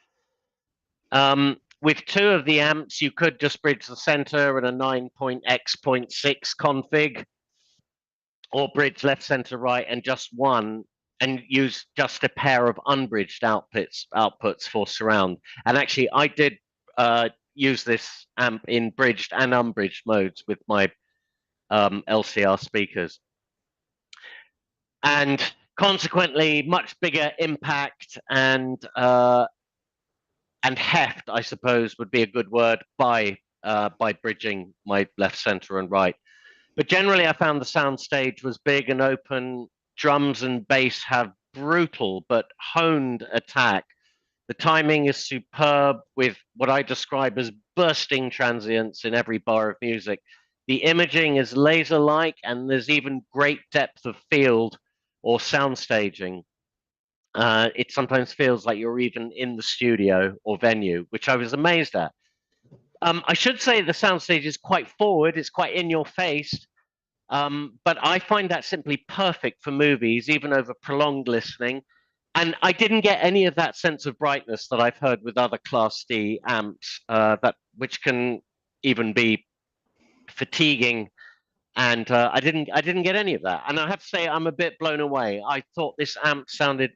With 2 of the amps, you could just bridge the center at a 9.x.6 config, or bridge left, center, right, and just one, and use just a pair of unbridged outputs for surround. And actually, I did use this amp in bridged and unbridged modes with my LCR speakers. And consequently, much bigger impact and heft, I suppose, would be a good word by bridging my left, center, and right. But generally, I found the soundstage was big and open. Drums and bass have brutal but honed attack. The timing is superb with what I describe as bursting transients in every bar of music. The imaging is laser-like, and there's even great depth of field or sound staging. It sometimes feels like you're even in the studio or venue, which I was amazed at. I should say the soundstage is quite forward, it's quite in your face, but I find that simply perfect for movies, even over prolonged listening. And I didn't get any of that sense of brightness that I've heard with other Class D amps, which can even be fatiguing. And I didn't get any of that. And I have to say, I'm a bit blown away. I thought this amp sounded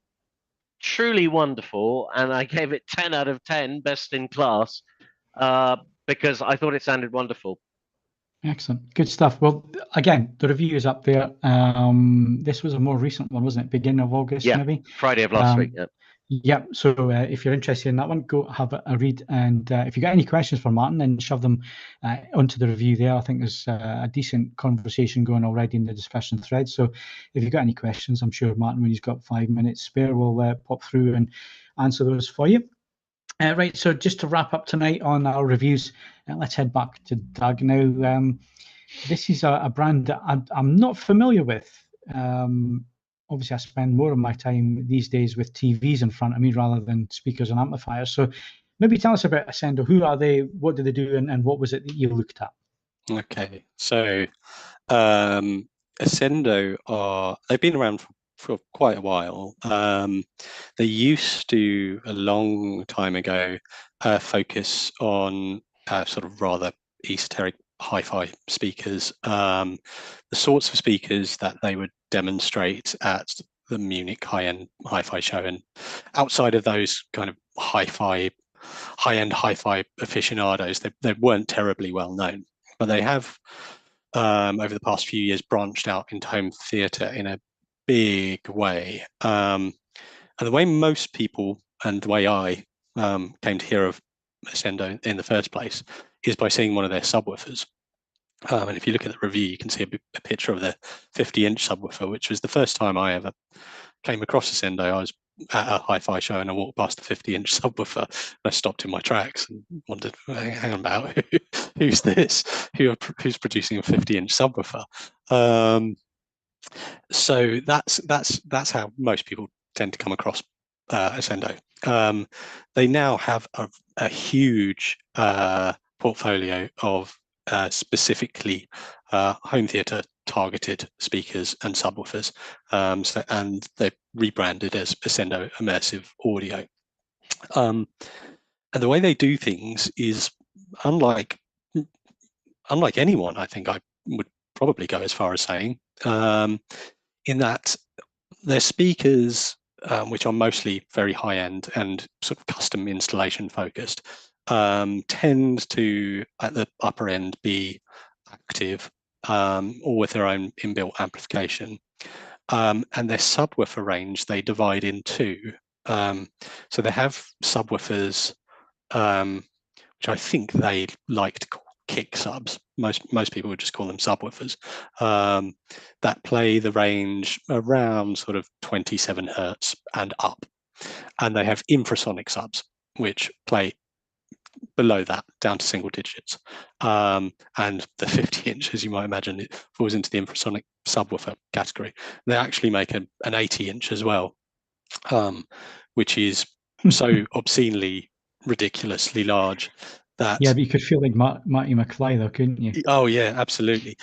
truly wonderful, and I gave it 10 out of 10, best in class, because I thought it sounded wonderful.
Excellent. Good stuff. Well, again, the review is up there. This was a more recent one, wasn't it? Beginning of August,
Yeah,
maybe?
Friday of last week, yeah.
Yeah, so if you're interested in that one, go have a read. And if you got any questions for Martin, then shove them onto the review there. I think there's a decent conversation going already in the discussion thread. So if you've got any questions, I'm sure Martin, when he's got 5 minutes spare, will pop through and answer those for you. Right, so just to wrap up tonight on our reviews, let's head back to Doug now. This is a brand that I'm not familiar with. Obviously, I spend more of my time these days with TVs in front of me rather than speakers and amplifiers. So maybe tell us about Ascendo. Who are they? What do they do? And what was it that you looked at?
Okay, so Ascendo they've been around for quite a while. They used to, a long time ago, focus on sort of rather esoteric hi-fi speakers, the sorts of speakers that they would demonstrate at the Munich high-end hi-fi show. And outside of those kind of high-end hi-fi aficionados, they weren't terribly well known. But they have, over the past few years, branched out into home theatre in a big way. And the way most people, and the way I came to hear of Ascendo in the first place, is by seeing one of their subwoofers. And if you look at the review, you can see a picture of the 50-inch subwoofer, which was the first time I ever came across Ascendo. I was at a hi-fi show and I walked past the 50-inch subwoofer and I stopped in my tracks and wondered, hang on about, who's this? Who's producing a 50-inch subwoofer? So that's how most people tend to come across Ascendo. They now have a huge portfolio of specifically home theatre targeted speakers and subwoofers, and they're rebranded as Ascendo Immersive Audio. And the way they do things is unlike anyone, I think I would probably go as far as saying, in that their speakers, which are mostly very high end and sort of custom installation focused, tend to, at the upper end, be active or with their own inbuilt amplification. And their subwoofer range, they divide in two. So they have subwoofers, which I think they like to call kick subs. Most people would just call them subwoofers, that play the range around sort of 27 hertz and up. And they have infrasonic subs, which play below that, down to single digits. And the 50 inch, as you might imagine, it falls into the infrasonic subwoofer category. They actually make an 80 inch as well, which is so obscenely, ridiculously large that...
Yeah, but you could feel like Marty McFly though, couldn't you?
Oh yeah, absolutely.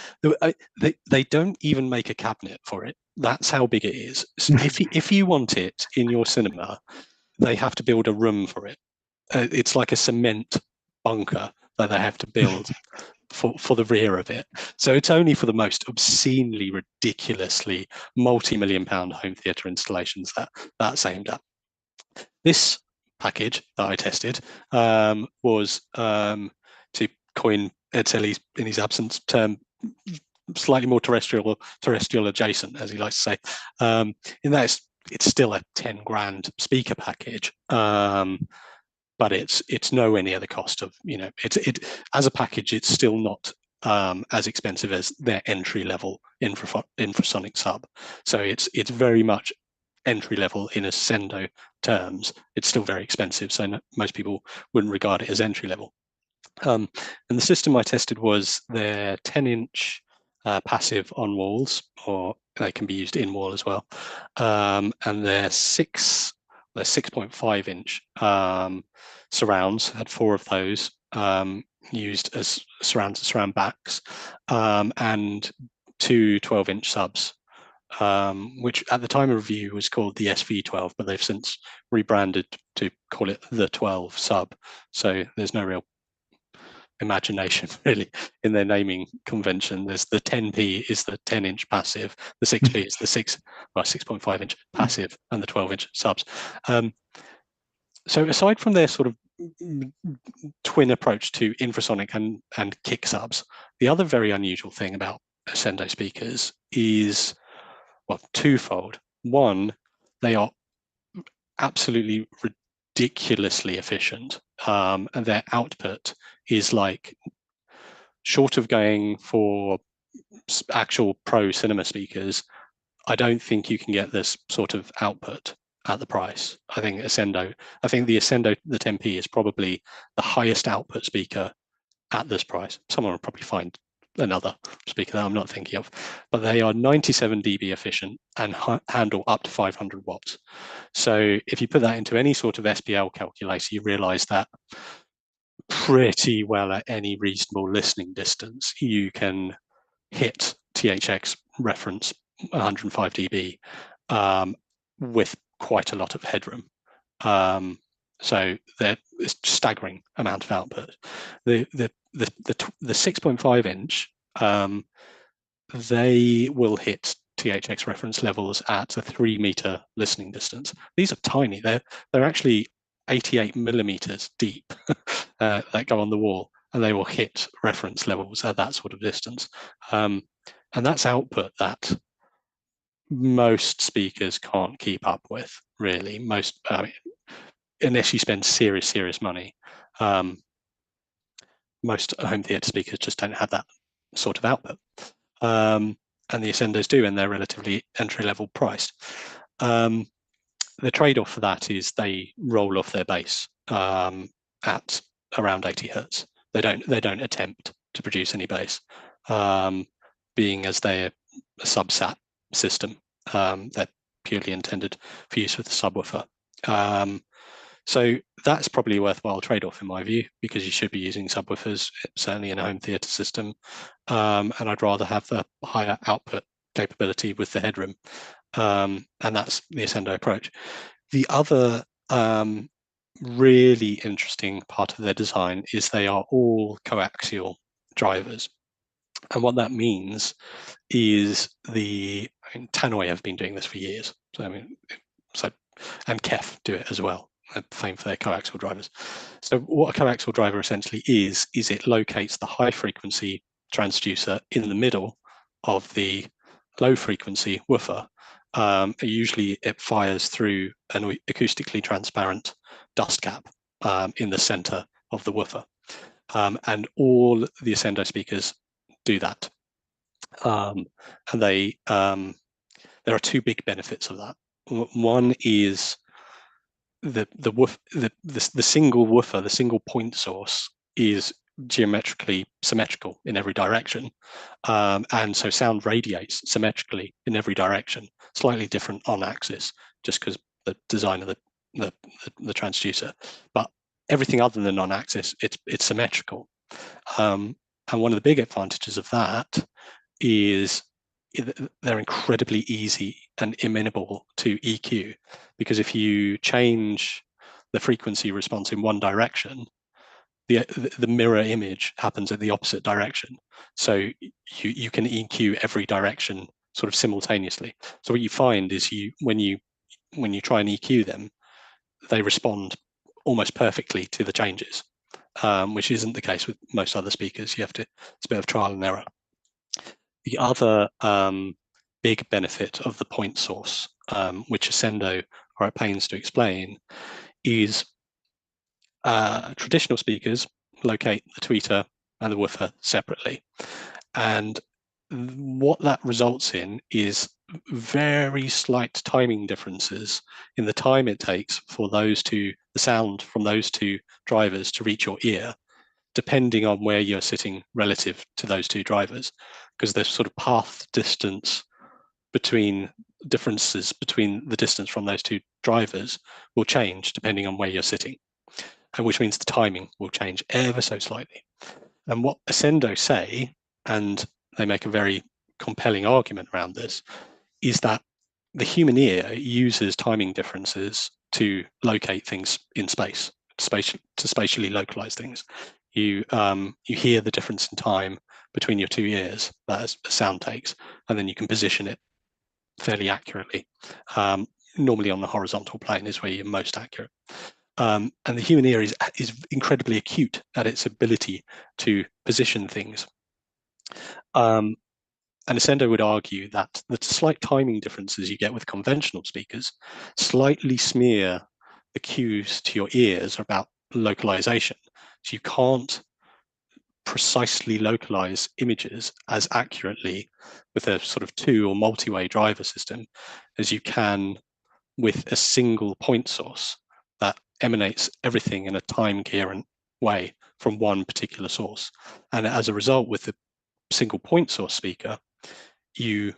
They don't even make a cabinet for it. That's how big it is. So if you want it in your cinema, they have to build a room for it. It's like a cement bunker that they have to build for the rear of it. So it's only for the most obscenely, ridiculously multi-million-pound home theatre installations that's aimed at. This package that I tested was, to coin Ed Selly's, in his absence, term, slightly more terrestrial adjacent, as he likes to say. In that it's still a 10 grand speaker package, but it's nowhere near the cost of, it as a package. It's still not as expensive as their entry level infrasonic sub. So it's very much entry level in Ascendo terms. It's still very expensive, so most people wouldn't regard it as entry level. And the system I tested was their 10-inch passive on walls, or they can be used in wall as well, and their 6.5 inch surrounds. Had 4 of those used as surround backs, and 2 12-inch subs, which at the time of review was called the SV12, but they've since rebranded to call it the 12 sub. So there's no real imagination really in their naming convention. There's the 10p is the 10-inch passive, the 6p is the 6.5 inch passive, and the 12-inch subs. So aside from their sort of twin approach to infrasonic and kick subs, the other very unusual thing about Ascendo speakers is, well, twofold. One, they are absolutely ridiculously efficient, and their output is like, short of going for actual pro cinema speakers, I don't think you can get this sort of output at the price. I think the Ascendo, the 10p is probably the highest output speaker at this price. Someone will probably find another speaker that I'm not thinking of, but they are 97 dB efficient and handle up to 500 watts. So if you put that into any sort of SPL calculator, you realize that pretty well at any reasonable listening distance, you can hit THX reference 105 dB with quite a lot of headroom. So it's a staggering amount of output. The 6.5 inch, they will hit THX reference levels at a 3 meter listening distance. These are tiny. They're actually 88 millimeters deep that go on the wall, and they will hit reference levels at that sort of distance. And that's output that most speakers can't keep up with, really. Unless you spend serious money, most home theatre speakers just don't have that sort of output. And the Ascendos do, and they're relatively entry-level priced. The trade-off for that is they roll off their bass at around 80 hertz. They don't attempt to produce any bass, being as they're a subsat system. They're purely intended for use with the subwoofer. So that's probably a worthwhile trade-off in my view, because you should be using subwoofers, certainly in a home theatre system. And I'd rather have the higher output capability with the headroom. And that's the Ascendo approach. The other really interesting part of their design is they are all coaxial drivers. And what that means is Tannoy have been doing this for years. So and Kef do it as well. famed for their coaxial drivers. So what a coaxial driver essentially is it locates the high frequency transducer in the middle of the low frequency woofer. Usually it fires through an acoustically transparent dust cap in the center of the woofer. And all the Ascendo speakers do that. And there are two big benefits of that. One is the single woofer, the single point source, is geometrically symmetrical in every direction, and so sound radiates symmetrically in every direction, slightly different on axis, just because the design of the transducer. But everything other than on axis, it's symmetrical. And one of the big advantages of that is they're incredibly easy and amenable to EQ, because if you change the frequency response in one direction, the mirror image happens at the opposite direction. So you can EQ every direction sort of simultaneously. So what you find is when you try and EQ them, they respond almost perfectly to the changes, which isn't the case with most other speakers. It's a bit of trial and error. The other big benefit of the point source, which Ascendo are at pains to explain, is traditional speakers locate the tweeter and the woofer separately. And what that results in is very slight timing differences in the time it takes for the sound from those two drivers to reach your ear, depending on where you're sitting relative to those two drivers, because there's sort of path distance differences between the distance from those two drivers will change depending on where you're sitting, and which means the timing will change ever so slightly. And what Ascendo say, and they make a very compelling argument around this, is that the human ear uses timing differences to locate things in space, to spatially localize things. You hear the difference in time between your two ears that a sound takes, and then you can position it fairly accurately. Normally on the horizontal plane is where you're most accurate. And the human ear is incredibly acute at its ability to position things. And Ascendo would argue that the slight timing differences you get with conventional speakers slightly smear the cues to your ears about localization. So you can't precisely localize images as accurately with a sort of two or multi-way driver system as you can with a single point source that emanates everything in a time coherent way from one particular source. And as a result, with the single point source speaker, you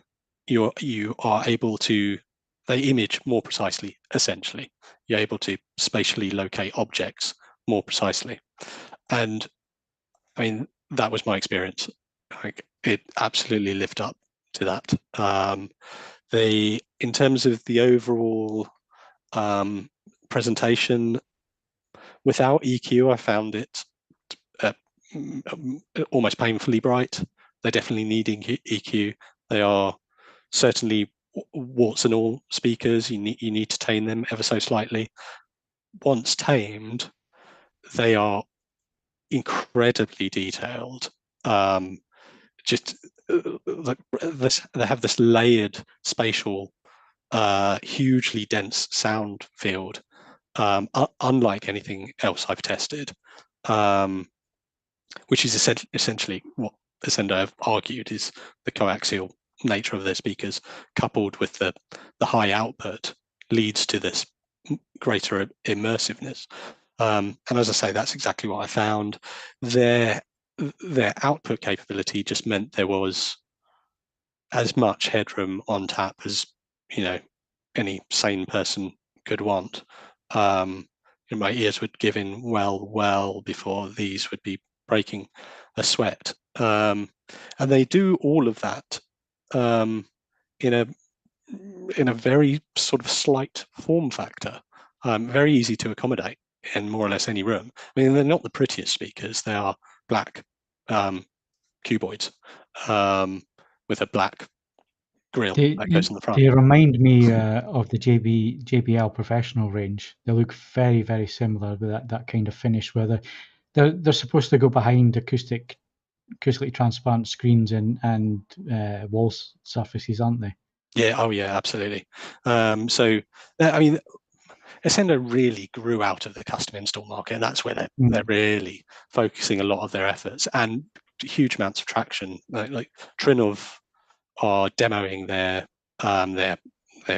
are able to, they image more precisely, essentially. You're able to spatially locate objects more precisely. And I mean, that was my experience. Like, it absolutely lived up to that. In terms of the overall presentation, without EQ, I found it almost painfully bright. They're definitely needing EQ. They are certainly warts and all speakers. You need to tame them ever so slightly. Once tamed, they are incredibly detailed. Just they have this layered spatial, hugely dense sound field, unlike anything else I've tested, which is essentially what Ascendo have argued is the coaxial nature of their speakers, coupled with the high output, leads to this greater immersiveness. And as I say, that's exactly what I found. Their output capability just meant there was as much headroom on tap as any sane person could want. My ears would give in well before these would be breaking a sweat. And they do all of that in a very sort of slight form factor, very easy to accommodate in more or less any room. I mean, they're not the prettiest speakers. They are black cuboids with a black grill that goes in the front.
They remind me of the JBL Professional range. They look very, very similar with that kind of finish, where they're supposed to go behind acoustically transparent screens and wall surfaces, aren't they?
Yeah. Oh, yeah. Absolutely. So, I mean, Ascendo really grew out of the custom install market, and that's where they're really focusing a lot of their efforts, and huge amounts of traction. Like Trinov are demoing their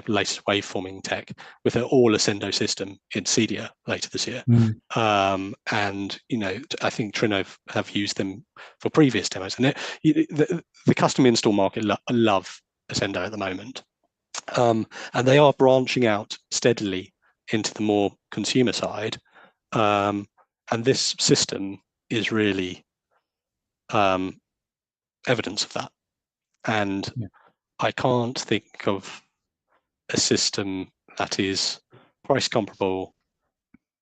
latest waveforming tech with an all Ascendo system in Cedia later this year. And I think Trinov have used them for previous demos, and the custom install market love Ascendo at the moment, and they are branching out steadily into the more consumer side, and this system is really evidence of that. And I can't think of a system that is price comparable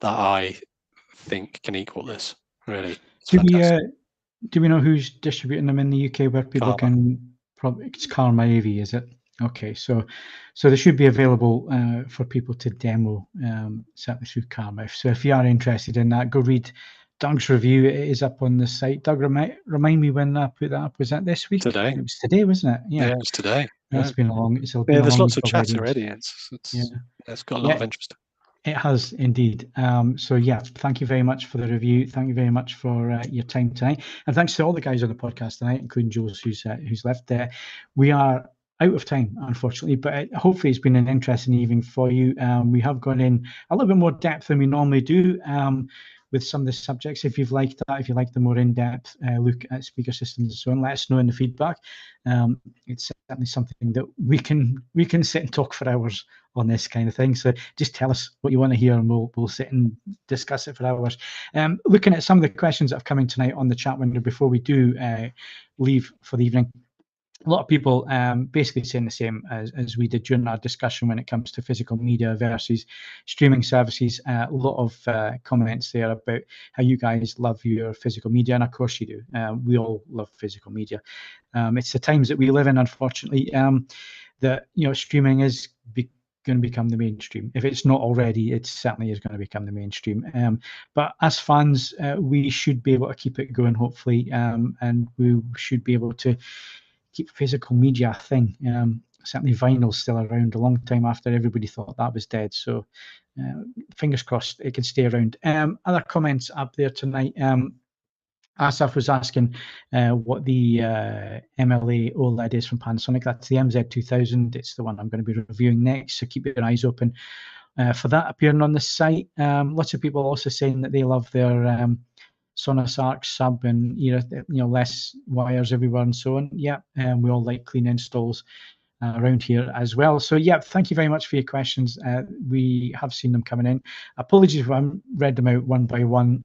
that I think can equal this. Really,
do we know who's distributing them in the UK where people can? Probably it's Calman AV, is it? Okay, so they should be available for people to demo, certainly through Calman. So if you are interested in that, go read Doug's review. It is up on the site. Doug, remind me when I put that up. Was that this week?
Today.
It was today, wasn't it?
Yeah, it was today.
It's been a long.
There's lots of chat already. It's got a lot of interest.
It has indeed. So yeah, thank you very much for the review. Thank you very much for your time tonight, and thanks to all the guys on the podcast tonight, including Jules, who's left there. We are out of time, unfortunately, but hopefully it's been an interesting evening for you. We have gone in a little bit more depth than we normally do with some of the subjects. If you've liked that, if you like the more in-depth look at speaker systems and so on, let us know in the feedback. It's certainly something that we can sit and talk for hours on this kind of thing. So just tell us what you want to hear, and we'll sit and discuss it for hours. Looking at some of the questions that have come in tonight on the chat window before we do leave for the evening. A lot of people basically saying the same as we did during our discussion when it comes to physical media versus streaming services. A lot of comments there about how you guys love your physical media, and of course you do. We all love physical media. It's the times that we live in, unfortunately, that streaming is going to become the mainstream. If it's not already, it certainly is going to become the mainstream. But as fans, we should be able to keep it going, hopefully, and we should be able to keep physical media a thing. Certainly vinyl's still around a long time after everybody thought that was dead. So fingers crossed it can stay around. Other comments up there tonight. Asaf was asking what the MLA OLED is from Panasonic. That's the MZ980. It's the one I'm going to be reviewing next. So keep your eyes open for that appearing on the site. Lots of people also saying that they love their Sonos Arc sub and less wires everywhere and so on. Yeah, we all like clean installs around here as well. So yeah, thank you very much for your questions. We have seen them coming in. Apologies if I haven't read them out one by one.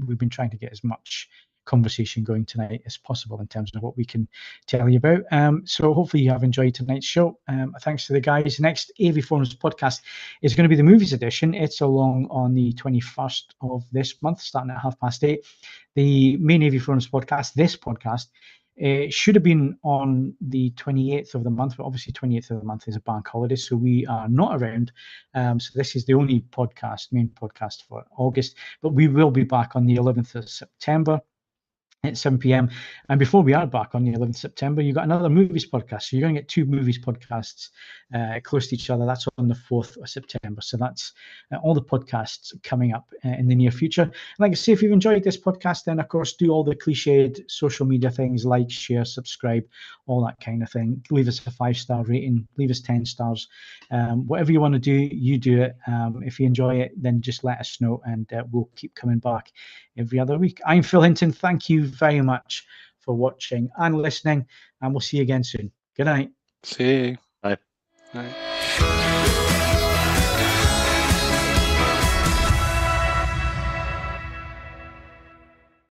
We've been trying to get as much conversation going tonight as possible in terms of what we can tell you about. So hopefully you have enjoyed tonight's show. Thanks to the guys. Next AV Forums podcast is going to be the movies edition. It's along on the 21st of this month, starting at 8:30. The main AV Forums podcast, this podcast, should have been on the 28th of the month, but obviously 28th of the month is a bank holiday, so we are not around. So this is the only main podcast for August, but we will be back on the 11th of September. At 7 p.m. And before we are back on the 11th of September, you've got another movies podcast. So you're going to get two movies podcasts close to each other. That's on the 4th of September. So that's all the podcasts coming up in the near future. And like I say, if you've enjoyed this podcast, then of course do all the cliched social media things, like, share, subscribe, all that kind of thing. Leave us a 5-star rating, leave us 10 stars. Whatever you want to do, you do it. If you enjoy it, then just let us know, and we'll keep coming back every other week. I'm Phil Hinton. Thank you very much for watching and listening, and we'll see you again soon. Good night.
See you.
Bye.
Bye.